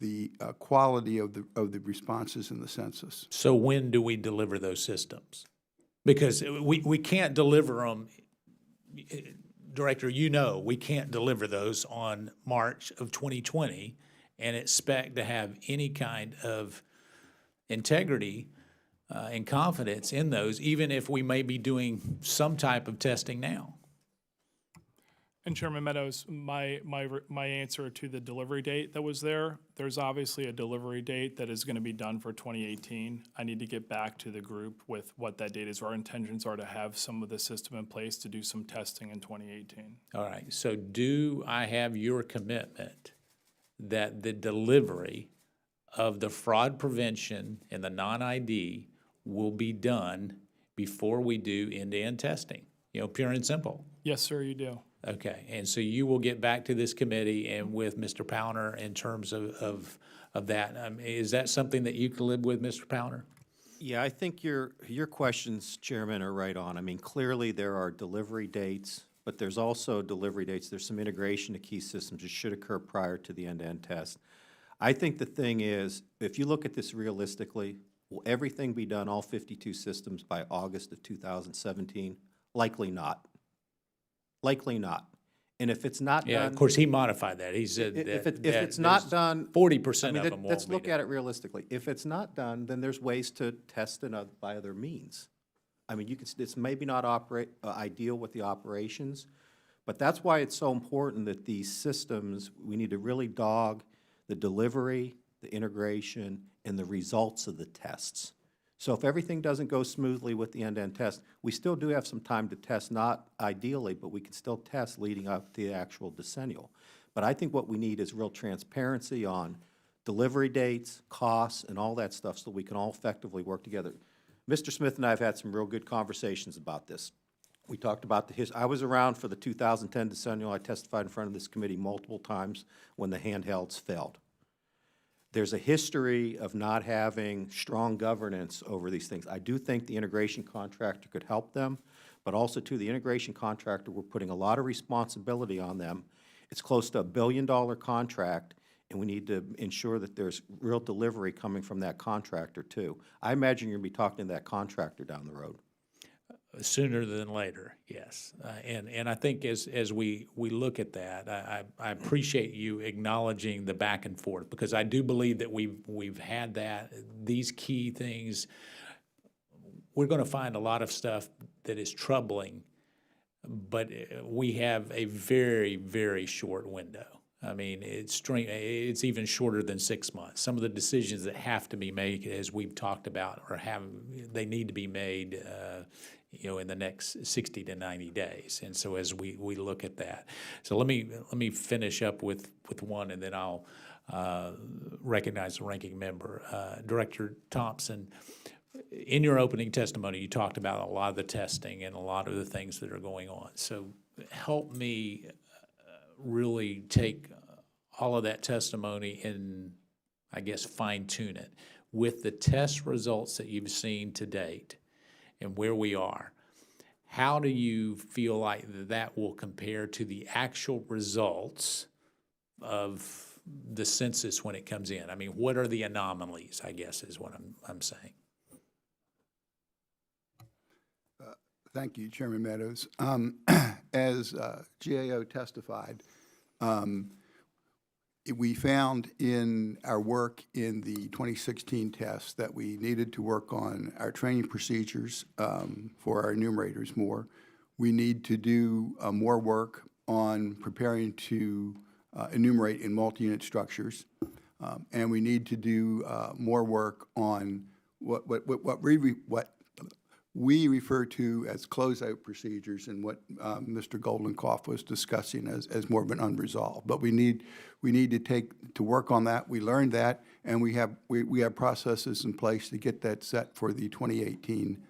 the quality of the responses in the census. So when do we deliver those systems? Because we can't deliver them, Director, we can't deliver those on March of 2020 and expect to have any kind of integrity and confidence in those, even if we may be doing some type of testing now. And Chairman Meadows, my answer to the delivery date that was there's obviously a delivery date that is going to be done for 2018. I need to get back to the group with what that date is. Our intentions are to have some of the system in place to do some testing in 2018. All right, so do I have your commitment that the delivery of the fraud prevention and the non-ID will be done before we do end-to-end testing? Pure and simple. Yes, sir, you do. Okay, and so you will get back to this committee and with Mr. Powner in terms of that. Is that something that you can live with, Mr. Powner? Yeah, I think your questions, Chairman, are right on. I mean, clearly there are delivery dates, but there's also delivery dates. There's some integration to key systems that should occur prior to the end-to-end test. I think the thing is, if you look at this realistically, will everything be done, all 52 systems, by August of 2017? Likely not. Likely not. And if it's not done. Yeah, of course, he modified that. He said that. If it's not done. 40% I mean, of them won't let's be look done. at it realistically. If it's not done, then there's ways to test by other means. I mean, it's maybe not ideal with the operations, but that's why it's so important that these systems, we need to really dog the delivery, the integration, and the results of the tests. So if everything doesn't go smoothly with the end-to-end test, we still do have some time to test, not ideally, but we can still test leading up to the actual decennial. But I think what we need is real transparency on delivery dates, costs, and all that stuff so we can all effectively work together. Mr. Smith and I have had some real good conversations about this. We talked about I was around for the 2010 decennial. I testified in front of this committee multiple times when the handhelds failed. There's a history of not having strong governance over these things. I do think the integration contractor could help them, but also to the integration contractor, we're putting a lot of responsibility on them. It's close to $1 billion contract, and we need to ensure that there's real delivery coming from that contractor too. I imagine you're going to be talking to that contractor down the road. Sooner than later, yes. And I think as we look at that, I appreciate you acknowledging the back and forth, because I do believe that we've had that, these key things. We're going to find a lot of stuff that is troubling, but we have a very, very short window. I mean, it's even shorter than 6 months. Some of the decisions that have to be made, as we've talked about, they need to be made in the next 60 to 90 days. And so as we look at that. So let me finish up with one, and then I'll recognize the ranking member. Director Thompson, in your opening testimony, you talked about a lot of the testing and a lot of the things that are going on. So help me really take all of that testimony and, I guess, fine-tune it with the test results that you've seen to date and where we are. How do you feel like that will compare to the actual results of the census when it comes in? I mean, what are the anomalies, I guess, is what I'm saying. Thank you, Chairman Meadows. As GAO testified, we found in our work in the 2016 test that we needed to work on our training procedures for our enumerators more. We need to do more work on preparing to enumerate in multi-unit structures, and we need to do more work on what we refer to as closeout procedures, and what Mr. Goldenkopf was discussing as more of an unresolved. But we need to work on that. We learned that, and we have processes in place to get that set for the 2018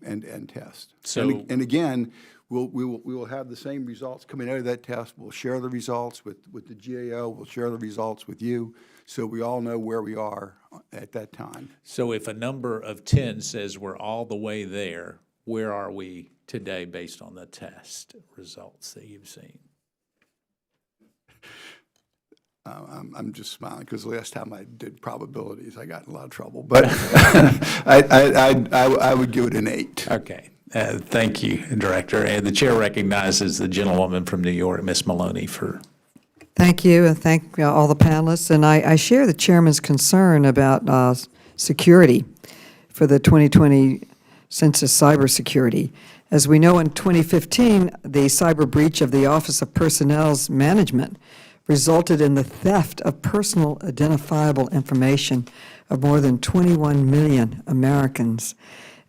end-to-end test. So, and again, we will have the same results coming out of that test. We'll share the results with the GAO. We'll share the results with you, so we all know where we are at that time. so if a number of 10 says we're all the way there, where are we today based on the test results that you've seen? I'm just smiling because the last time I did probabilities, I got in a lot of trouble. But I would give it an 8. Okay. Thank you, Director. And the chair recognizes the gentlewoman from New York, Ms. Maloney, for. Thank you, and thank all the panelists. And I share the chairman's concern about security for the 2020 census cybersecurity. As we know, in 2015, the cyber breach of the Office of Personnel's Management resulted in the theft of personal identifiable information of more than 21 million Americans.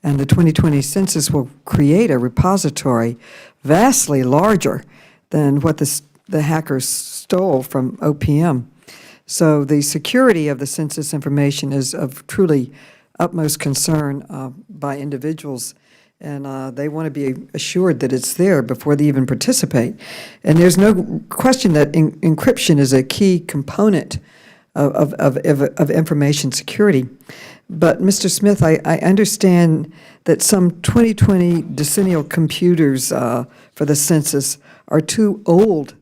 And the 2020 census will create a repository vastly larger than what the hackers stole from OPM. So the security of the census information is of truly utmost concern by individuals, and they want to be assured that it's there before they even participate. And there's no question that encryption is a key component of information security. But, Mr. Smith, I understand that some 2020 decennial computers for the census are too old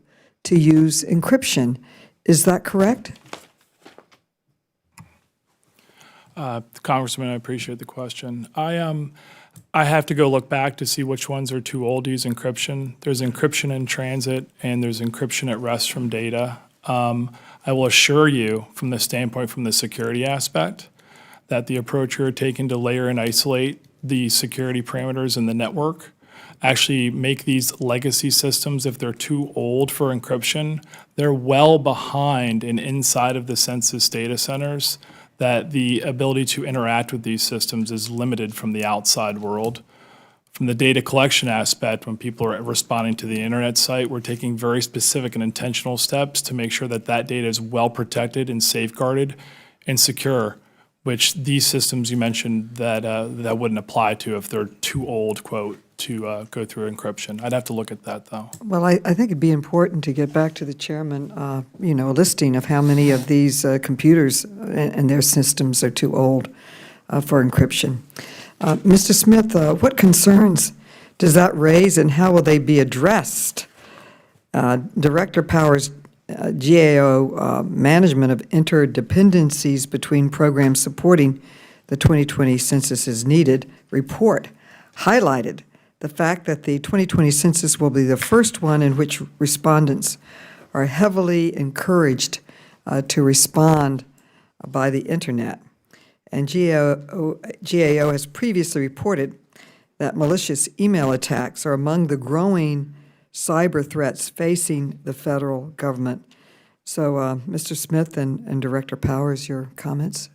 to use encryption. Is that correct? Congressman, I appreciate the question. I have to go look back to see which ones are too old to use encryption. There's encryption in transit, and there's encryption at rest from data. I will assure you, from the standpoint from the security aspect, that the approach you're taking to layer and isolate the security parameters in the network actually make these legacy systems, if they're too old for encryption, they're well behind and inside of the census data centers that the ability to interact with these systems is limited from the outside world. From the data collection aspect, when people are responding to the internet site, we're taking very specific and intentional steps to make sure that that data is well protected and safeguarded and secure, which these systems you mentioned that wouldn't apply to if they're too old, quote, to go through encryption. I'd have to look at that, though. Well, I think it'd be important to get back to the chairman, a listing of how many of these computers and their systems are too old for encryption. Mr. Smith, what concerns does that raise, and how will they be addressed? Director Powers' GAO management of interdependencies between programs supporting the 2020 Census is needed report highlighted the fact that the 2020 census will be the first one in which respondents are heavily encouraged to respond by the internet. And GAO has previously reported that malicious email attacks are among the growing cyber threats facing the federal government. So, Mr. Smith and Director Powers, your comments?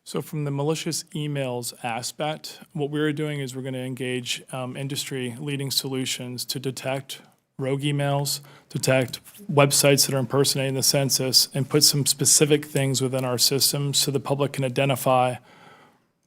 So from the malicious emails aspect, what we're doing is we're going to engage industry-leading solutions to detect rogue emails, detect websites that are impersonating the census, and put some specific things within our system so the public can identify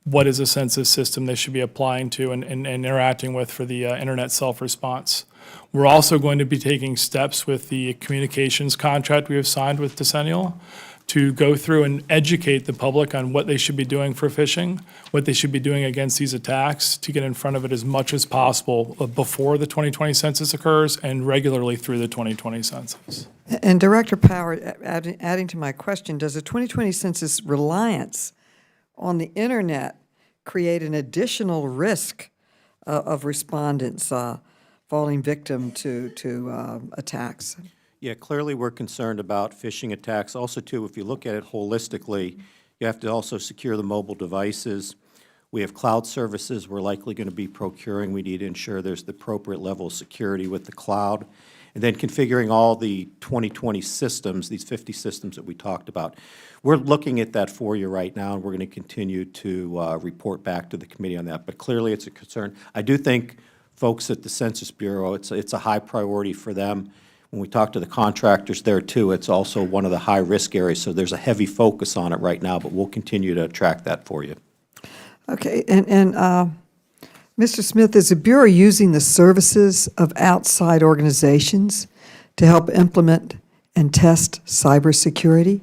what is a census system they should be applying to and interacting with for the internet self-response. We're also going to be taking steps with the communications contract we have signed with Decennial to go through and educate the public on what they should be doing for phishing, what they should be doing against these attacks, to get in front of it as much as possible before the 2020 census occurs and regularly through the 2020 census. And Director Power, adding to my question, does the 2020 census reliance on the internet create an additional risk of respondents falling victim to attacks? Yeah, clearly we're concerned about phishing attacks. Also, too, if you look at it holistically, you have to also secure the mobile devices. We have cloud services we're likely going to be procuring. We need to ensure there's the appropriate level of security with the cloud. And then configuring all the 2020 systems, these 50 systems that we talked about. We're looking at that for you right now, and we're going to continue to report back to the committee on that. But clearly it's a concern. I do think folks at the Census Bureau, it's a high priority for them. When we talk to the contractors there, too, it's also one of the high-risk areas, so there's a heavy focus on it right now, but we'll continue to track that for you. Okay, and Mr. Smith, is the Bureau using the services of outside organizations to help implement and test cybersecurity?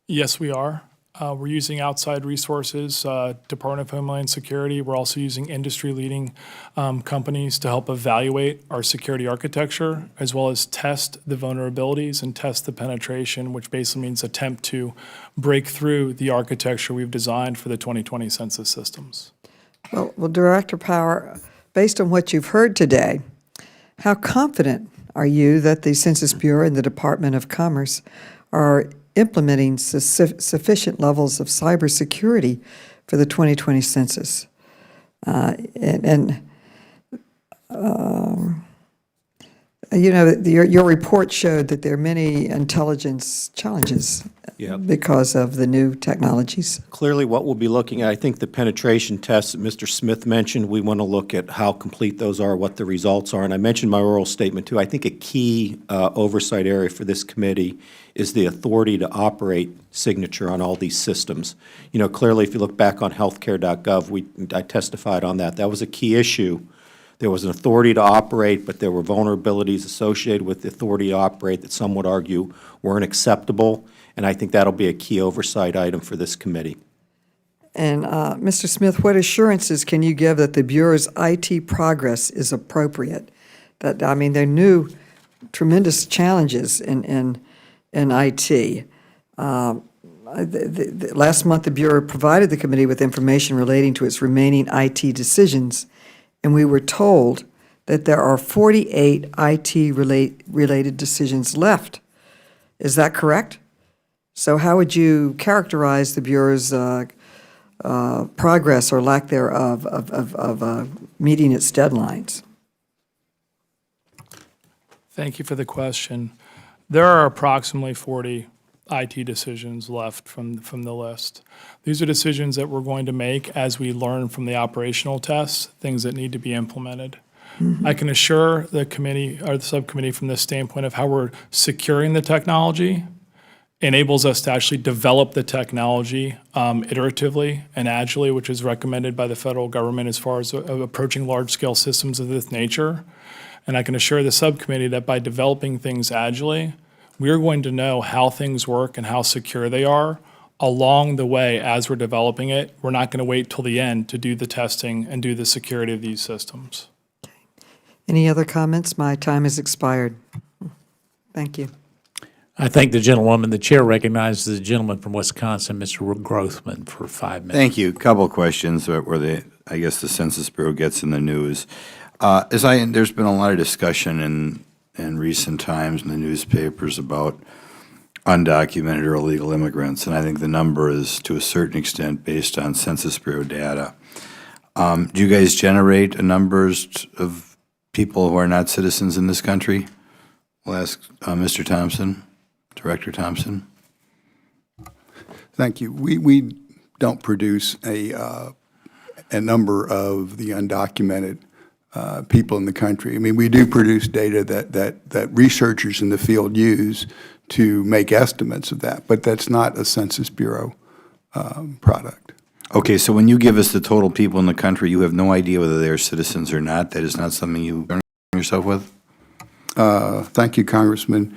Yes, we are. We're using outside resources, Department of Homeland Security. We're also using industry-leading companies to help evaluate our security architecture, as well as test the vulnerabilities and test the penetration, which basically means attempt to break through the architecture we've designed for the 2020 census systems. Well, Director Power, based on what you've heard today, how confident are you that the Census Bureau and the Department of Commerce are implementing sufficient levels of cybersecurity for the 2020 census? Your report showed that there are many intelligence challenges because of the new technologies. Clearly, what we'll be looking at, I think the penetration tests that Mr. Smith mentioned, we want to look at how complete those are, what the results are. And I mentioned my oral statement, too. I think a key oversight area for this committee is the authority to operate signature on all these systems. Clearly, if you look back on healthcare.gov, I testified on that. That was a key issue. There was an authority to operate, but there were vulnerabilities associated with the authority to operate that some would argue weren't acceptable, and I think that'll be a key oversight item for this committee. And Mr. Smith, what assurances can you give that the Bureau's IT progress is appropriate? There are new tremendous challenges in IT. Last month, the Bureau provided the committee with information relating to its remaining IT decisions, and we were told that there are 48 IT-related decisions left. Is that correct? So how would you characterize the Bureau's progress or lack thereof of meeting its deadlines? Thank you for the question. There are approximately 40 IT decisions left from the list. These are decisions that we're going to make as we learn from the operational tests, things that need to be implemented. I can assure the committee, or the subcommittee, from the standpoint of how we're securing the technology, enables us to actually develop the technology iteratively and agilely, which is recommended by the federal government as far as approaching large-scale systems of this nature. And I can assure the subcommittee that by developing things agilely, we are going to know how things work and how secure they are along the way as we're developing it. We're not going to wait till the end to do the testing and do the security of these systems. Any other comments? My time has expired. Thank you. I thank the gentlewoman. The chair recognizes the gentleman from Wisconsin, Mr. Grothman, for 5 minutes. Thank you. Couple of questions where I guess the Census Bureau gets in the news. There's been a lot of discussion in recent times in the newspapers about undocumented or illegal immigrants, and I think the number is to a certain extent based on Census Bureau data. Do you guys generate numbers of people who are not citizens in this country? We'll ask Mr. Thompson, Director Thompson. Thank you. We don't produce a number of the undocumented people in the country. I mean, we do produce data that researchers in the field use to make estimates of that, but that's not a Census Bureau product. Okay, so when you give us the total people in the country, you have no idea whether they're citizens or not? That is not something you concern yourself with? Thank you, Congressman.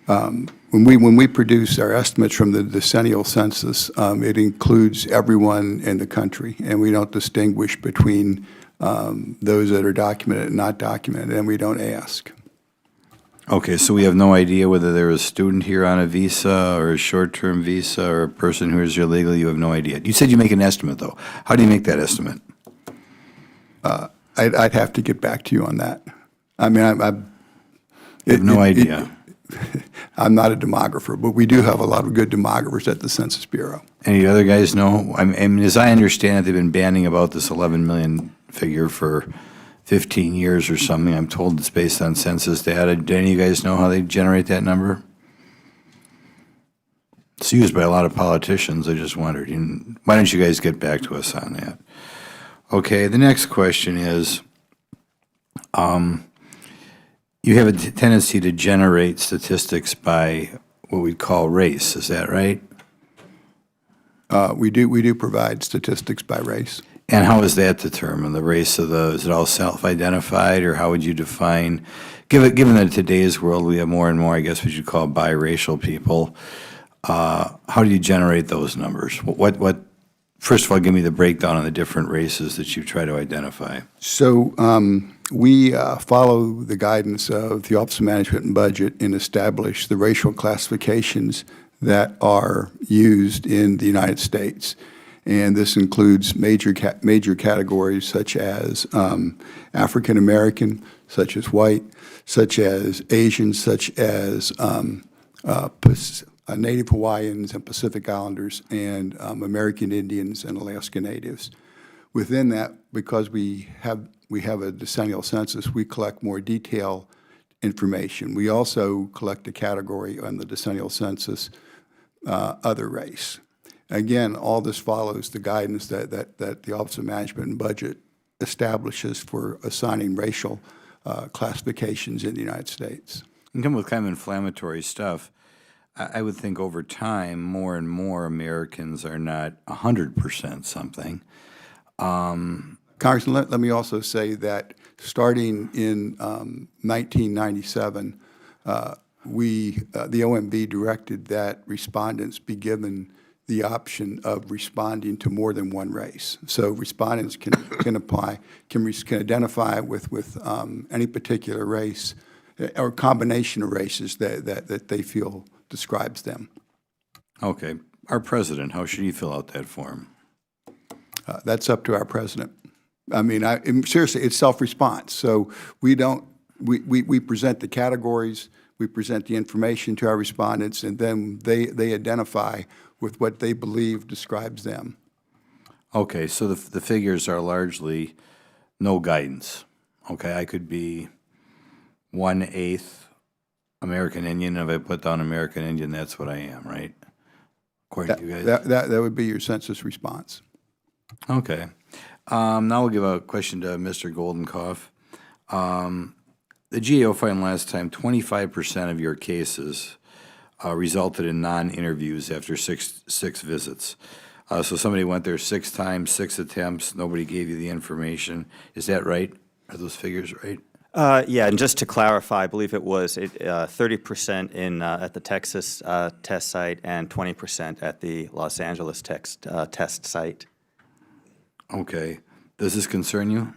When we produce our estimates from the decennial census, it includes everyone in the country, and we don't distinguish between those that are documented and not documented, and we don't ask. Okay, so we have no idea whether they're a student here on a visa or a short-term visa or a person who is here legally. You have no idea. You said you make an estimate, though. How do you make that estimate? I'd have to get back to you on that. I mean, You have no idea. I'm not a demographer, but we do have a lot of good demographers at the Census Bureau. Any other guys know? I mean, as I understand it, they've been banning about this 11 million figure for 15 years or something. I'm told it's based on census data. Do any of you guys know how they generate that number? It's used by a lot of politicians. I just wondered. Why don't you guys get back to us on that? Okay, the next question is, you have a tendency to generate statistics by what we call race. Is that right? We do provide statistics by race. And how is that determined? The race of is it all self-identified, or how would you define, given that in today's world we have more and more, I guess we should call biracial people, how do you generate those numbers? First of all, give me the breakdown on the different races that you try to identify. So we follow the guidance of the Office of Management and Budget and establish the racial classifications that are used in the United States. And this includes major categories such as African American, such as white, such as Asian, such as Native Hawaiians and Pacific Islanders, and American Indians and Alaska Natives. Within that, because we have a decennial census, we collect more detailed information. We also collect a category on the decennial census, other race. Again, all this follows the guidance that the Office of Management and Budget establishes for assigning racial classifications in the United States. You come with kind of inflammatory stuff. I would think over time, more and more Americans are not 100% something. Congressman, let me also say that starting in 1997, the OMB directed that respondents be given the option of responding to more than one race. So respondents can identify with any particular race or combination of races that they feel describes them. Okay. Our president, how should he fill out that form? That's up to our president. I mean, seriously, it's self-response. So we present the categories, we present the information to our respondents, and then they identify with what they believe describes them. Okay, so the figures are largely no guidance. Okay, I could be 1/8 American Indian. If I put down American Indian, that's what I am, right? According to you guys? That would be your census response. Okay. Now we'll give a question to Mr. Goldenkopf. The GAO found last time 25% of your cases resulted in non-interviews after six visits. So somebody went there 6 times, 6 attempts, nobody gave you the information. Is that right? Are those figures right? Yeah, and just to clarify, I believe it was 30% at the Texas test site and 20% at the Los Angeles test site. Okay. Does this concern you?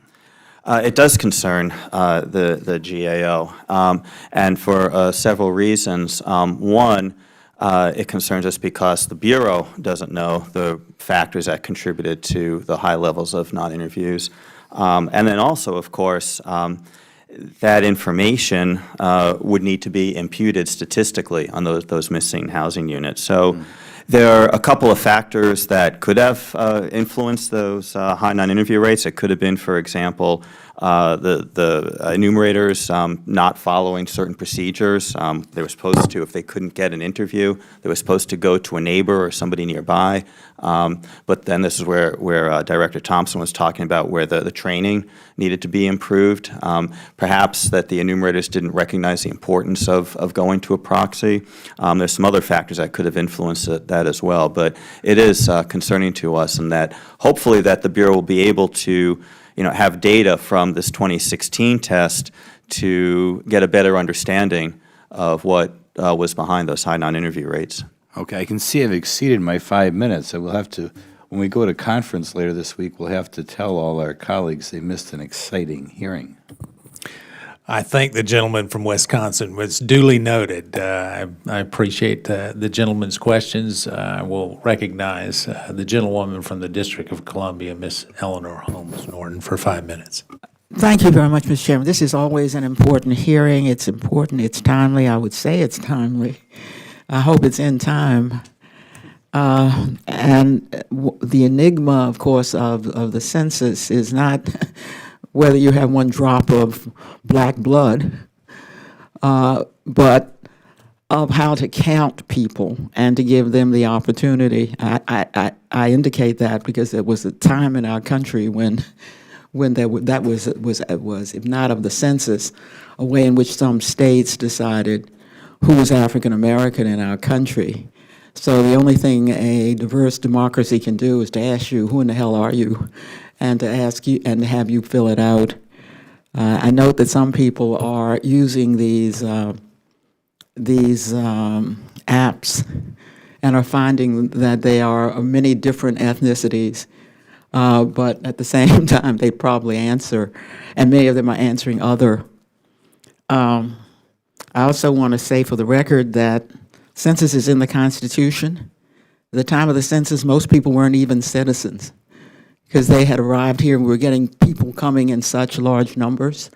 It does concern the GAO, and for several reasons. One, it concerns us because the Bureau doesn't know the factors that contributed to the high levels of non-interviews. And then also, of course, that information would need to be imputed statistically on those missing housing units. So there are a couple of factors that could have influenced those high non-interview rates. It could have been, for example, the enumerators not following certain procedures. They were supposed to, if they couldn't get an interview, they were supposed to go to a neighbor or somebody nearby. But then this is where Director Thompson was talking about where the training needed to be improved. Perhaps that the enumerators didn't recognize the importance of going to a proxy. There's some other factors that could have influenced that as well. But it is concerning to us, and that hopefully that the Bureau will be able to have data from this 2016 test to get a better understanding of what was behind those high non-interview rates. Okay, I can see I've exceeded my 5 minutes. So we'll have to, when we go to conference later this week, we'll have to tell all our colleagues they missed an exciting hearing. I thank the gentleman from Wisconsin. Was duly noted. I appreciate the gentleman's questions. I will recognize the gentlewoman from the District of Columbia, Miss Eleanor Holmes Norton, for 5 minutes. Thank you very much, Mr. Chairman. This is always an important hearing. It's important. It's timely. I would say it's timely. I hope it's in time. The enigma, of course, of the census is not whether you have one drop of black blood, but of how to count people and to give them the opportunity. I indicate that because there was a time in our country when that was, if not of the census, a way in which some states decided who was African American in our country. So the only thing a diverse democracy can do is to ask you, who in the hell are you? And to ask you and have you fill it out. I note that some people are using these apps and are finding that they are of many different ethnicities, but at the same time they probably answer, and many of them are answering other. I also want to say for the record that census is in the Constitution. At the time of the census, most people weren't even citizens, because they had arrived here and we were getting people coming in such large numbers.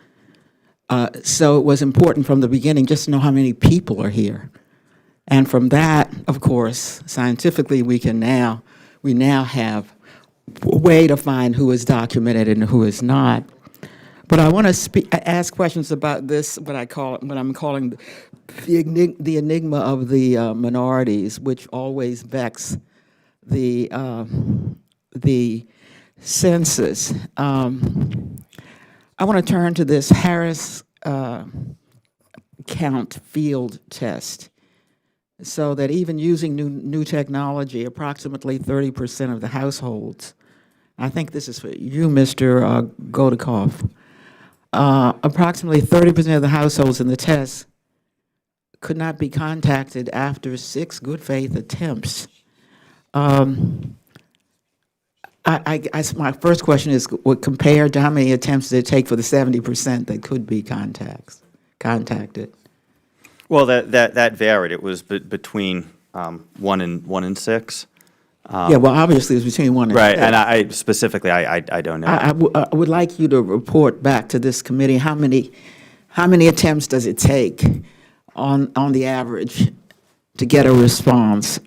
So it was important from the beginning just to know how many people are here. And from that, of course, scientifically, we now have a way to find who is documented and who is not. But I want to ask questions about this, what I'm calling the enigma of the minorities, which always vex the census. I want to turn to this Harris count field test, so that even using new technology, approximately 30% of the households, I think this is for you, Mr. Goldenkopf, approximately 30% of the households in the test could not be contacted after 6 good faith attempts. My first question is, compared to how many attempts did it take for the 70% that could be contacted? Well, that varied. It was between 1 and 6. Yeah, well, obviously it was between 1 and 6. Right, and I specifically, I don't know. I would like you to report back to this committee how many attempts does it take on the average to get a response?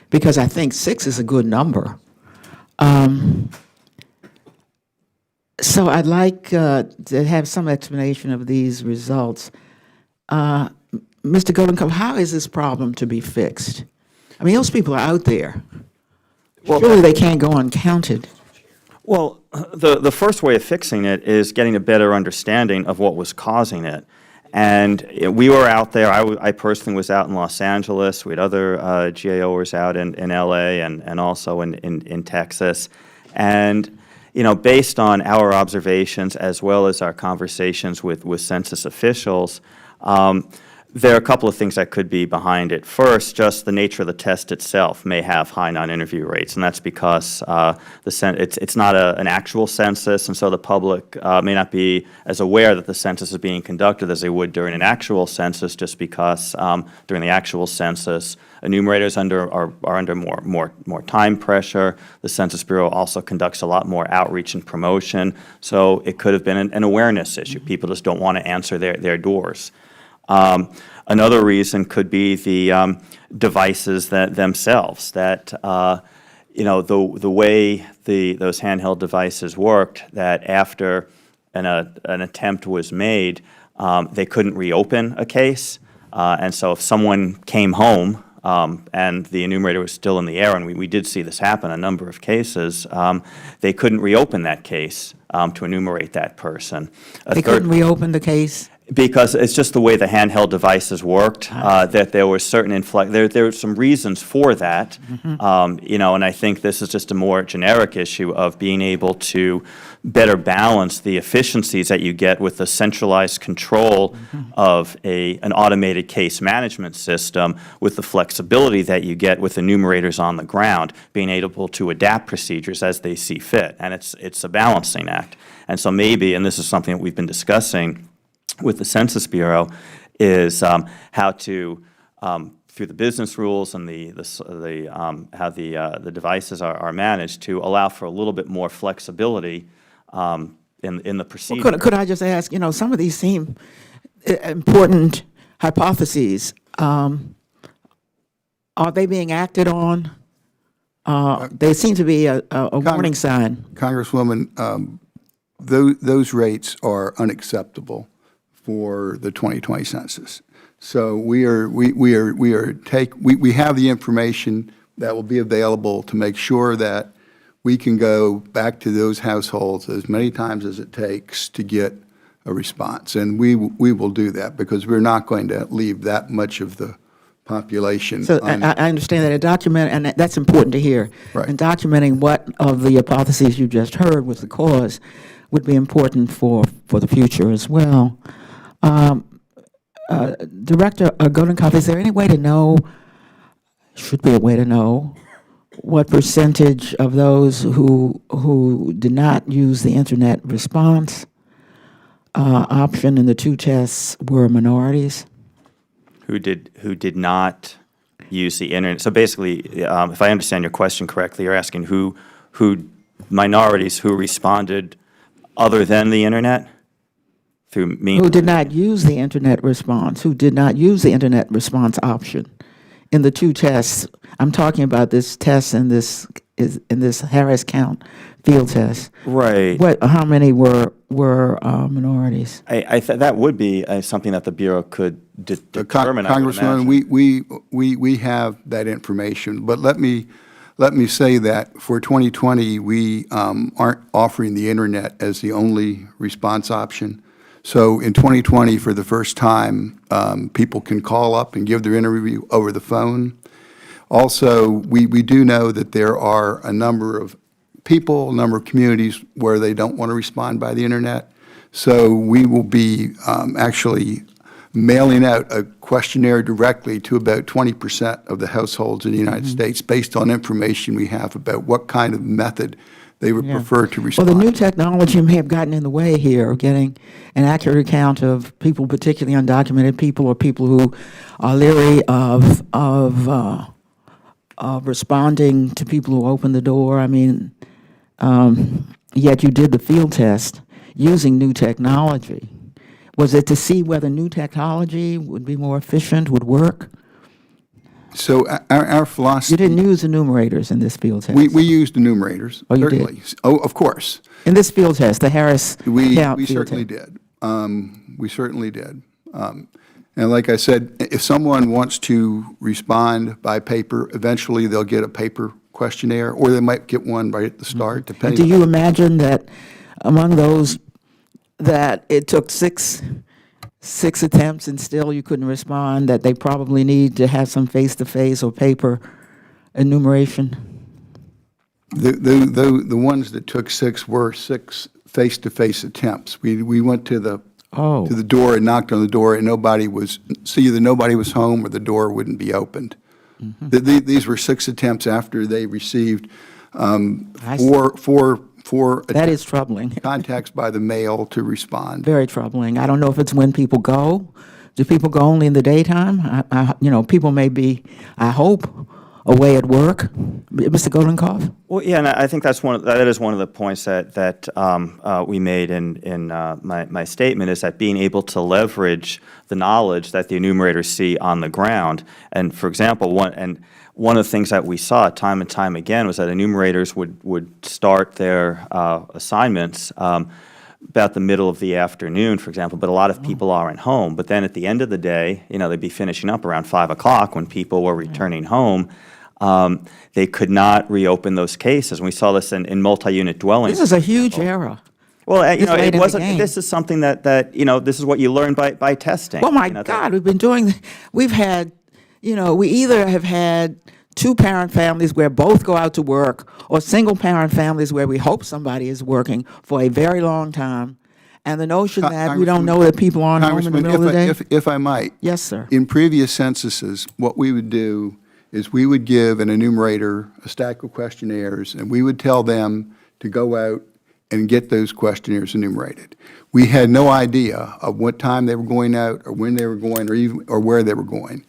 Because I think 6 is a good number. So I'd like to have some explanation of these results. Mr. Goldencup, how is this problem to be fixed? I mean, those people are out there. Surely they can't go uncounted. Well, the first way of fixing it is getting a better understanding of what was causing it. And we were out there, I personally was out in Los Angeles, we had other GAOers out in LA and also in Texas. And, you know, based on our observations as well as our conversations with census officials, there are a couple of things that could be behind it. First, just the nature of the test itself may have high non-interview rates, and that's because it's not an actual census, and so the public may not be as aware that the census is being conducted as they would during an actual census, just because during the actual census, enumerators are under more time pressure. The Census Bureau also conducts a lot more outreach and promotion, so it could have been an awareness issue. People just don't want to answer their doors. Another reason could be the devices themselves, that you know, the way those handheld devices worked, that after an attempt was made, they couldn't reopen a case, and so if someone came home and the enumerator was still in the air, and we did see this happen in a number of cases, they couldn't reopen that case to enumerate that person. They couldn't reopen the case? Because it's just the way the handheld devices worked, that there were certain there were some reasons for that, you know, and I think this is just a more generic issue of being able to better balance the efficiencies that you get with the centralized control of an automated case management system with the flexibility that you get with enumerators on the ground, being able to adapt procedures as they see fit, and it's a balancing act. And so maybe, and this is something that we've been discussing with the Census Bureau, is how to, through the business rules and how the devices are managed, to allow for a little bit more flexibility in the procedure. Well, could I just ask, you know, some of these seem important hypotheses. Are they being acted on? They seem to be a warning sign. Congresswoman, those rates are unacceptable for the 2020 census. So we have the information that will be available to make sure that we can go back to those households as many times as it takes to get a response. And we will do that, because we're not going to leave that much of the population. So I understand that, and that's important to hear. Right. And documenting what of the hypotheses you just heard was the cause would be important for the future as well. Director Goldencup, is there any way to know, should be a way to know, what percentage of those who did not use the internet response option in the two tests were minorities? Who did not use the internet. So basically, if I understand your question correctly, you're asking who minorities who responded other than the internet? Who did not use the internet response, who did not use the internet response option in the two tests. I'm talking about this test and this Harris Count field test. Right. How many were minorities? That would be something that the Bureau could determine. Congressman, we have that information, but let me say that for 2020, we aren't offering the internet as the only response option. So in 2020, for the first time, people can call up and give their interview over the phone. Also, we do know that there are a number of people, a number of communities where they don't want to respond by the internet. So we will be actually mailing out a questionnaire directly to about 20% of the households in the United States based on information we have about what kind of method they would prefer to respond. Well, the new technology may have gotten in the way here of getting an accurate account of people, particularly undocumented people or people who are leery of responding to people who open the door. I mean, yet you did the field test using new technology. Was it to see whether new technology would be more efficient, would work? So our philosophy... You didn't use enumerators in this field test? We used enumerators, Oh, you certainly. did? Oh, of course. In this field test, the Harris Count We field certainly test. did. We certainly did. And like I said, if someone wants to respond by paper, eventually they'll get a paper questionnaire, or they might get one right at the start, Do depending. you imagine that among those that it took six attempts and still you couldn't respond, that they probably need to have some face-to-face or paper enumeration? The ones that took 6 were 6 face-to-face attempts. We went to the Oh. to the door and knocked on the door, and either nobody was home or the door wouldn't be opened. These were 6 attempts after they received I see. four That is troubling, contacts by the mail to respond. very troubling. I don't know if it's when people go. Do people go only in the daytime? People may be, I hope, away at work. Mr. Goldenkoff? Well, yeah, and I think that is one of the points that we made in my statement, is that being able to leverage the knowledge that the enumerators see on the ground. And for example, one of the things that we saw time and time again was that enumerators would start their assignments about the middle of the afternoon, for example, but a lot of people aren't home. But then at the end of the day, they'd be finishing up around 5 o'clock when people were returning home. They could not reopen those cases. And we saw this in multi-unit dwellings. This is a huge error. Well, This late in it the wasn't. game. This is something that this is what you learn by testing. Oh, my that- God, we've had, we either have had two-parent families where both go out to work, or single-parent families where we hope somebody is working for a very long time, and the notion that we don't know that people aren't home in the Congressman, middle of the day? if I might. Yes, sir. In previous censuses, what we would do is we would give an enumerator a stack of questionnaires, and we would tell them to go out and get those questionnaires enumerated. We had no idea of what time they were going out, or when they were going, or where they were going.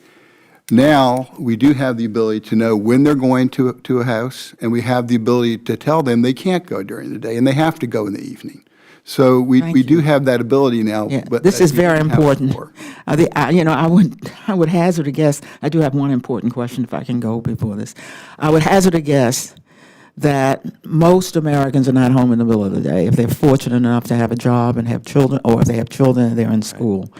Now, we do have the ability to know when they're going to a house, and we have the ability to tell them they can't go during the day, and they have to go in the evening. So we do have that ability now. Yeah, but this that is we very didn't have important. before. I would hazard a guess. I do have one important question, if I can go before this. I would hazard a guess that most Americans are not home in the middle of the day if they're fortunate enough to have a job and have children, or if they have children and they're in school.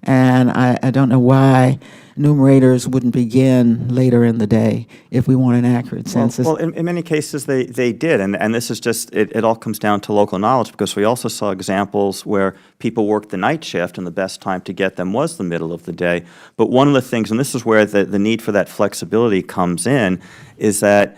And I don't know why enumerators wouldn't begin later in the day if we want an accurate census. Well, in many cases, they did, and this is just, it all comes down to local knowledge, because we also saw examples where people worked the night shift, and the best time to get them was the middle of the day. But one of the things, and this is where the need for that flexibility comes in, is that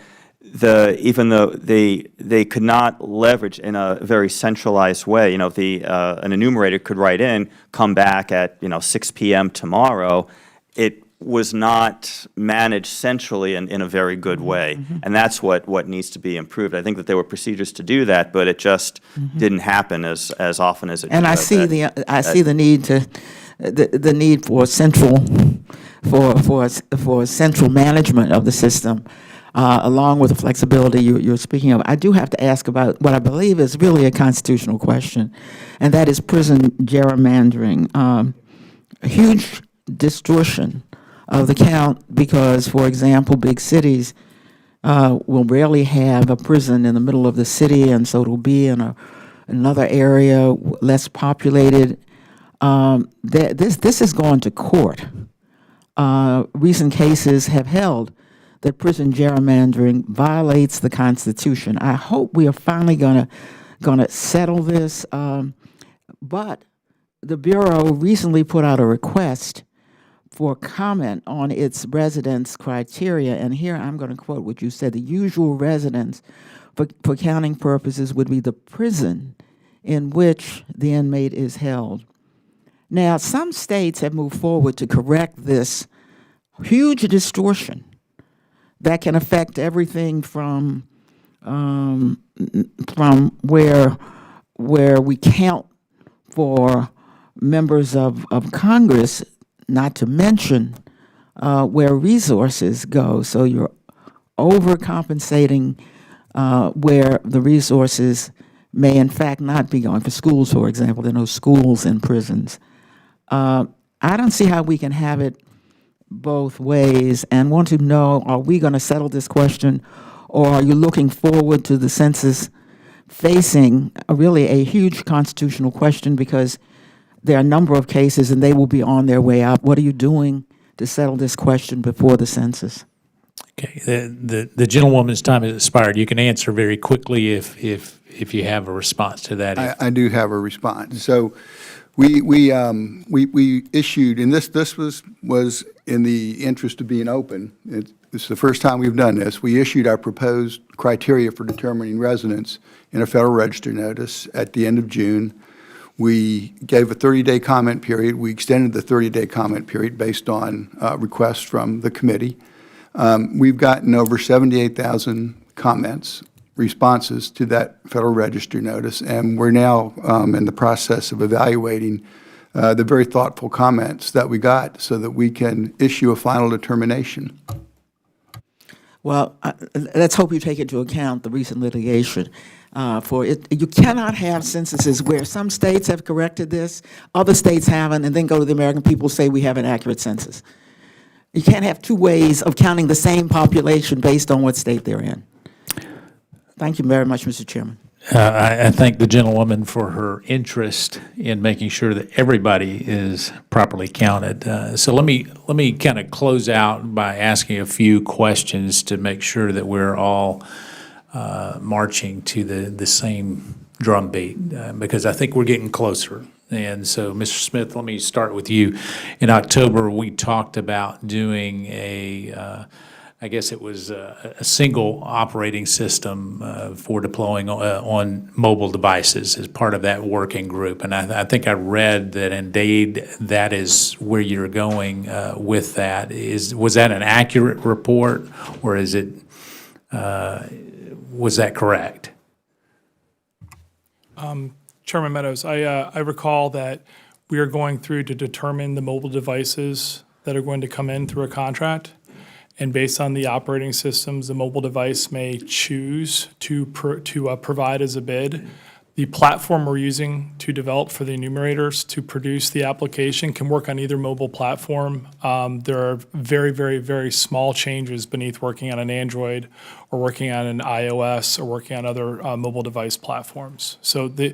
even though they could not leverage in a very centralized way, an enumerator could write in, come back at 6 p.m. tomorrow, it was not managed centrally in a very good way, and that's what needs to be improved. I think that there were procedures to do that, but it just didn't happen as often as it And should. I see the need the need for central management of the system, along with the flexibility you're speaking of. I do have to ask about what I believe is really a constitutional question, and that is prison gerrymandering. A huge distortion of the count because, for example, big cities will rarely have a prison in the middle of the city, and so it'll be in another area less populated. This is going to court. Recent cases have held that prison gerrymandering violates the Constitution. I hope we are finally going to settle this. But the Bureau recently put out a request for comment on its residence criteria, and here I'm going to quote what you said. The usual residence for counting purposes would be the prison in which the inmate is held. Now, some states have moved forward to correct this huge distortion that can affect everything from where we count for members of Congress, not to mention where resources go. So you're overcompensating where the resources may in fact not be going. For schools, for example, there are no schools in prisons. I don't see how we can have it both ways, and want to know, are we going to settle this question, or are you looking forward to the census facing really a huge constitutional question? Because There are a number of cases, and they will be on their way out. What are you doing to settle this question before the census? Okay, the gentlewoman's time has expired. You can answer very quickly if you have a response to that. I do have a response. So we issued, and this was in the interest of being open. It's the first time we've done this. We issued our proposed criteria for determining residents in a Federal Register notice at the end of June. We gave a 30-day comment period. We extended the 30-day comment period based on requests from the committee. We've gotten over 78,000 comments, responses to that Federal Register notice, and we're now in the process of evaluating the very thoughtful comments that we got so that we can issue a final determination. Well, let's hope you take into account the recent litigation. You cannot have censuses where some states have corrected this, other states haven't, and then go to the American people say we have an accurate census. You can't have two ways of counting the same population based on what state they're in. Thank you very much, Mr. Chairman. I thank the gentlewoman for her interest in making sure that everybody is properly counted. So let me kind of close out by asking a few questions to make sure that we're all marching to the same drumbeat, because I think we're getting closer. And so, Mr. Smith, let me start with you. In October, we talked about doing I guess it was a single operating system for deploying on mobile devices as part of that working group. And I think I read that indeed that is where you're going with that. Was that an accurate report, or was that correct? Chairman Meadows, I recall that we are going through to determine the mobile devices that are going to come in through a contract. And based on the operating systems, the mobile device may choose to provide as a bid. The platform we're using to develop for the enumerators to produce the application can work on either mobile platform. There are very, very, very small changes beneath working on an Android or working on an iOS or working on other mobile device platforms. So the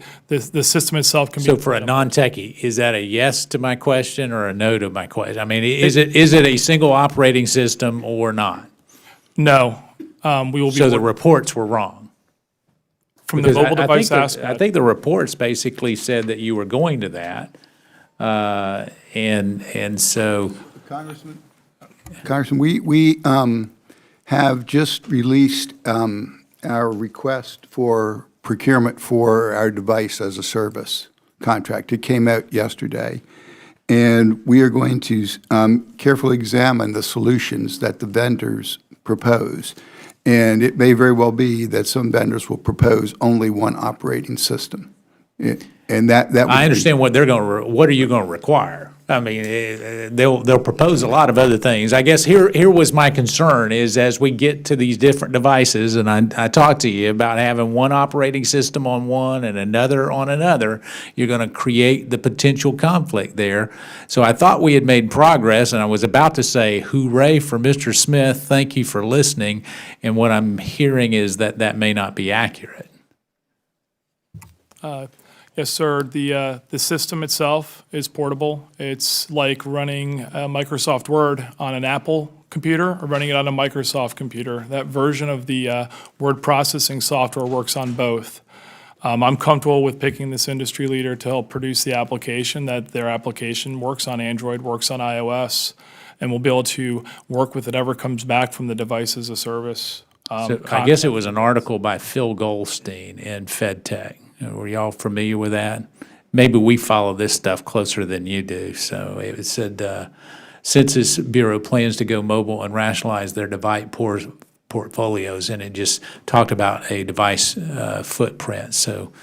system itself can be. So for a non-techie, is that a yes to my question or a no to my question? I mean, is it a single operating system or not? No, we will be. So the reports were wrong? From the Because mobile I device think aspect. I think the reports basically said that you were going to that. And so, Congressman, we have just released our request for procurement for our device as a service contract. It came out yesterday. And we are going to carefully examine the solutions that the vendors propose. And it may very well be that some vendors will propose only one operating system. And that would I be- understand what they're going to, what are you going to require? I mean, they'll propose a lot of other things. I guess here was my concern is as we get to these different devices, and I talked to you about having one operating system on one and another on another, you're going to create the potential conflict there. So I thought we had made progress, and I was about to say, hooray for Mr. Smith, thank you for listening. And what I'm hearing is that that may not be accurate. Yes, sir. The system itself is portable. It's like running Microsoft Word on an Apple computer or running it on a Microsoft computer. That version of the word processing software works on both. I'm comfortable with picking this industry leader to help produce the application, that their application works on Android, works on iOS, and we'll be able to work with whatever comes back from the device as a service. So I guess it was an article by Phil Goldstein in FedTech. Were y'all familiar with that? Maybe we follow this stuff closer than you do. So it said Census Bureau plans to go mobile and rationalize their device portfolios, and it just talked about a device footprint. So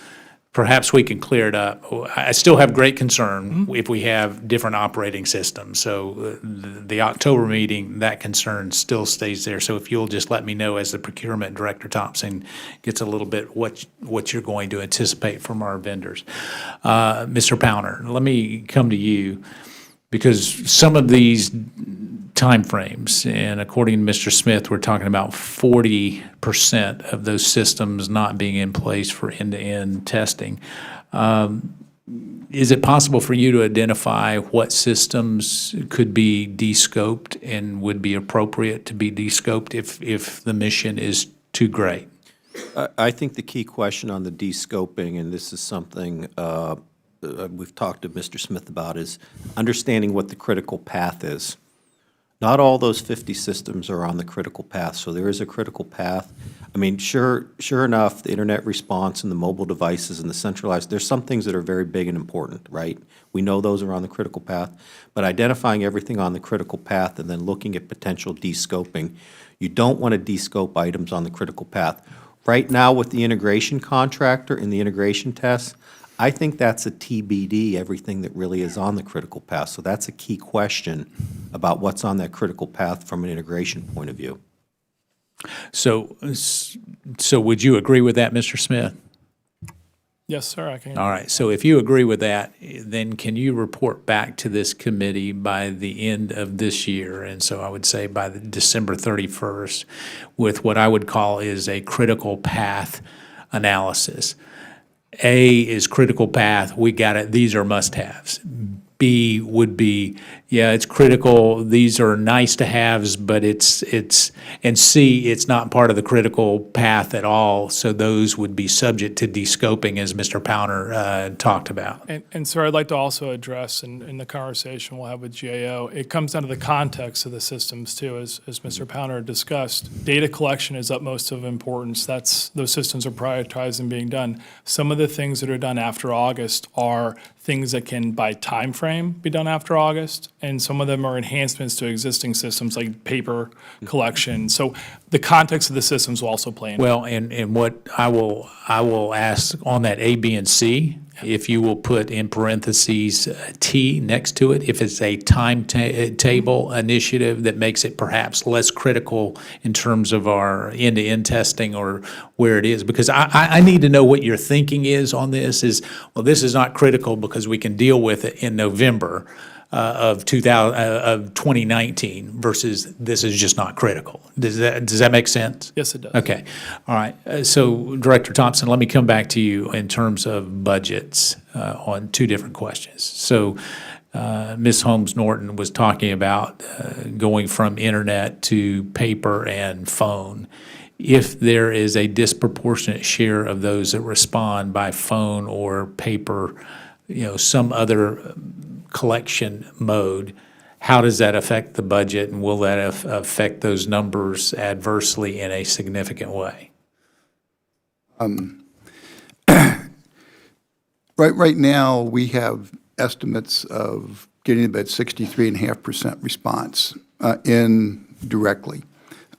perhaps we can clear it up. I still have great concern if we have different operating systems. So the October meeting, that concern still stays there. So if you'll just let me know as the procurement director, Thompson, gets a little bit what you're going to anticipate from our vendors. Mr. Powner, let me come to you because some of these timeframes, and according to Mr. Smith, we're talking about 40% of those systems not being in place for end-to-end testing. is it possible for you to identify what systems could be de-scoped and would be appropriate to be de-scoped if the mission is too great? I think the key question on the de-scoping, and this is something we've talked to Mr. Smith about, is understanding what the critical path is. Not all those 50 systems are on the critical path, so there is a critical path. I mean, sure enough, the internet response and the mobile devices and the centralized, there's some things that are very big and important, right? We know those are on the critical path, but identifying everything on the critical path and then looking at potential de-scoping, you don't want to de-scope items on the critical path. Right now, with the integration contractor and the integration tests, I think that's a TBD, everything that really is on the critical path. So that's a key question about what's on that critical path from an integration point of view. So would you agree with that, Mr. Smith? Yes, sir, I can. All right, so if you agree with that, then can you report back to this committee by the end of this year? And so I would say by the December 31st with what I would call is a critical path analysis. A is critical path, we got it, these are must-haves. B would be, yeah, it's critical, these are nice to haves, but and C, it's not part of the critical path at all, so those would be subject to de-scoping, as Mr. Powner talked about. And sir, I'd like to also address in the conversation we'll have with GAO, it comes down to the context of the systems too, as Mr. Powner discussed. Data collection is utmost of importance. Those systems are prioritized and being done. Some of the things that are done after August are things that can, by time frame, be done after August, and some of them are enhancements to existing systems like paper collection. So the context of the systems will also play in. Well, and what I will ask on that A, B, and C, if you will put in parentheses T next to it, if it's a timetable initiative that makes it perhaps less critical in terms of our end-to-end testing or where it is, because I need to know what your thinking is on this. Well, this is not critical because we can deal with it in November of 2019 versus this is just not critical. Does that make sense? Yes, it does. Okay. All right. So Director Thompson, let me come back to you in terms of budgets on two different questions. So Ms. Holmes Norton was talking about going from internet to paper and phone. If there is a disproportionate share of those that respond by phone or paper, some other collection mode, how does that affect the budget, and will that affect those numbers adversely in a significant way? Right now, we have estimates of getting about 63.5% response in directly.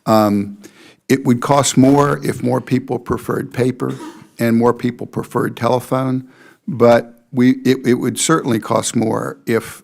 It would cost more if more people preferred paper and more people preferred telephone, but it would certainly cost more if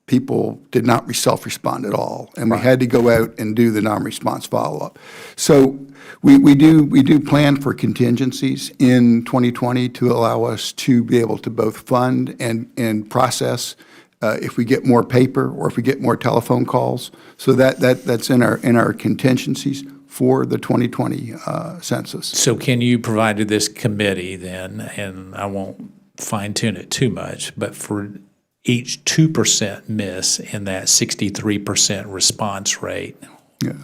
people did not self-respond at all, and we had to go out and do the non-response follow-up. So we do plan for contingencies in 2020 to allow us to be able to both fund and process if we get more paper or if we get more telephone calls. So that's in our contingencies for the 2020 census. So can you provide to this committee then, and I won't fine-tune it too much, but for each 2% miss in that 63% response rate,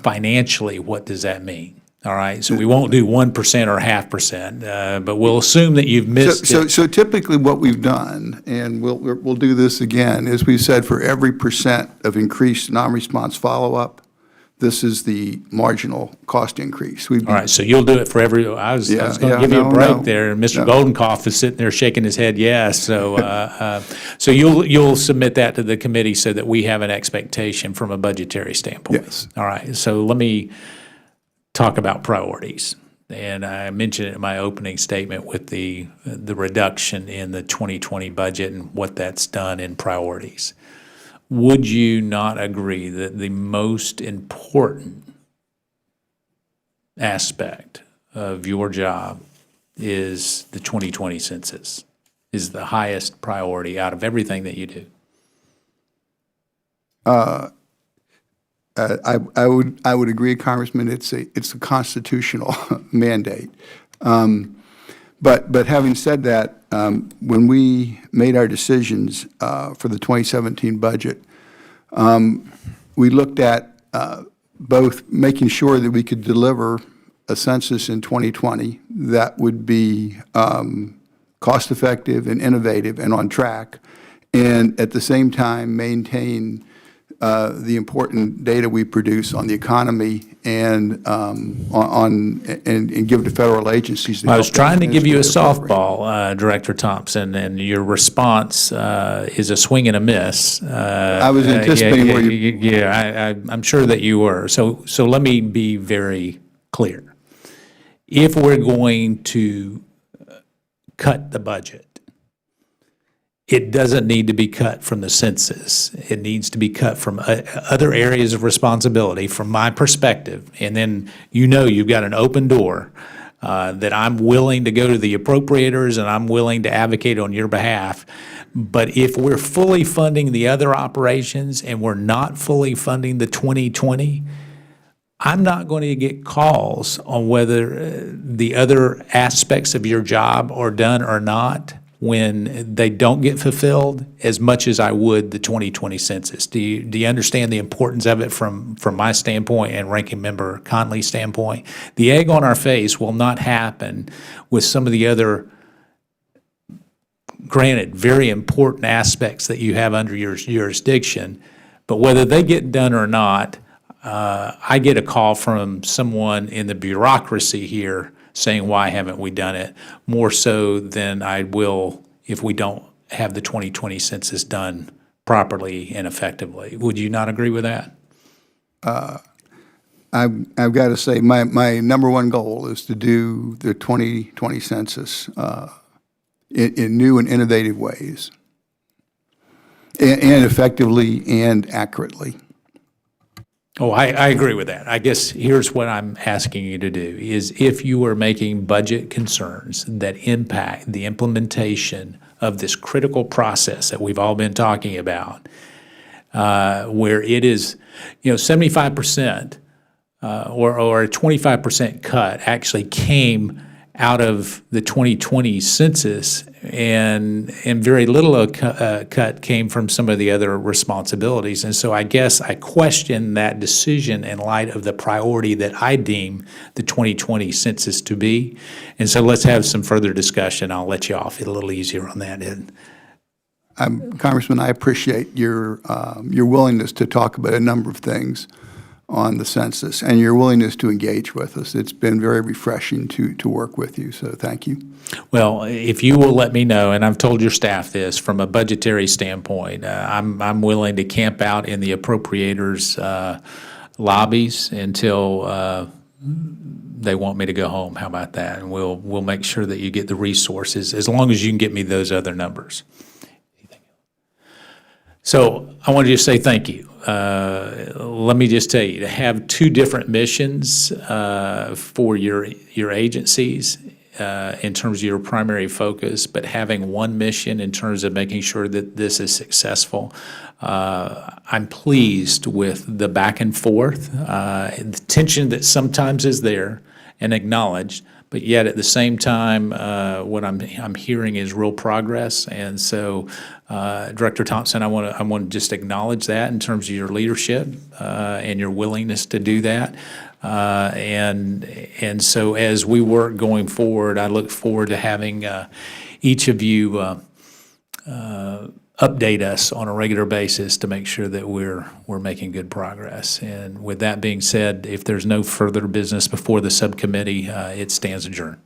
financially, what does that mean? All right, so we won't do 1% or 0.5%, but we'll assume that you've missed it. So typically what we've done, and we'll do this again, is we've said for every percent of increased non-response follow-up, this is the marginal cost increase. All right, so you'll do it for every, I was going to give you a break there, and Mr. Goldenkoff is sitting there shaking his head yes. So so you'll submit that to the committee so that we have an expectation from a budgetary standpoint? Yes. All right, so let me talk about priorities. And I mentioned it in my opening statement with the reduction in the 2020 budget and what that's done in priorities. Would you not agree that the most important aspect of your job is the 2020 census, is the highest priority out of everything that you do? I would agree, Congressman. It's a constitutional mandate. But having said that, when we made our decisions for the 2017 budget, we looked at both making sure that we could deliver a census in 2020 that would be cost-effective and innovative and on track, and at the same time maintain the important data we produce on the economy and and give to federal agencies. I was trying to give you a administer their program. softball, Director Thompson, and your response is a swing and a miss. I was anticipating where you. Yeah, I'm sure that you were. So let me be very clear. If we're going to cut the budget, it doesn't need to be cut from the census. It needs to be cut from other areas of responsibility, from my perspective. And then you've got an open door that I'm willing to go to the appropriators and I'm willing to advocate on your behalf. But if we're fully funding the other operations and we're not fully funding the 2020, I'm not going to get calls on whether the other aspects of your job are done or not when they don't get fulfilled as much as I would the 2020 census. Do you understand the importance of it from my standpoint and Ranking Member Conley's standpoint? The egg on our face will not happen with some of the other, granted, very important aspects that you have under your jurisdiction, but whether they get done or not, I get a call from someone in the bureaucracy here saying, why haven't we done it, more so than I will if we don't have the 2020 census done properly and effectively. Would you not agree with that? I've got to say, my number one goal is to do the 2020 census in new and innovative ways, and effectively and accurately. Oh, I agree with that. I guess here's what I'm asking you to do, is if you are making budget concerns that impact the implementation of this critical process that we've all been talking about, where it is, 75% or a 25% cut actually came out of the 2020 census, and very little cut came from some of the other responsibilities. And so I guess I question that decision in light of the priority that I deem the 2020 census to be. And so let's have some further discussion. I'll let you off a little easier on that end. Congressman, I appreciate your willingness to talk about a number of things on the census and your willingness to engage with us. It's been very refreshing to work with you, so thank you. Well, if you will let me know, and I've told your staff this, from a budgetary standpoint, I'm willing to camp out in the appropriators' lobbies until they want me to go home. How about that? And we'll make sure that you get the resources, as long as you can get me those other numbers. So I want to just say thank you. Let me just tell you, to have two different missions for your agencies in terms of your primary focus, but having one mission in terms of making sure that this is successful, I'm pleased with the back and forth, the tension that sometimes is there and acknowledged, but yet at the same time, what I'm hearing is real progress. And so, Director Thompson, I want to just acknowledge that in terms of your leadership and your willingness to do that. And so, as we work going forward, I look forward to having each of you update us on a regular basis to make sure that we're making good progress. And with that being said, if there's no further business before the subcommittee, it stands adjourned.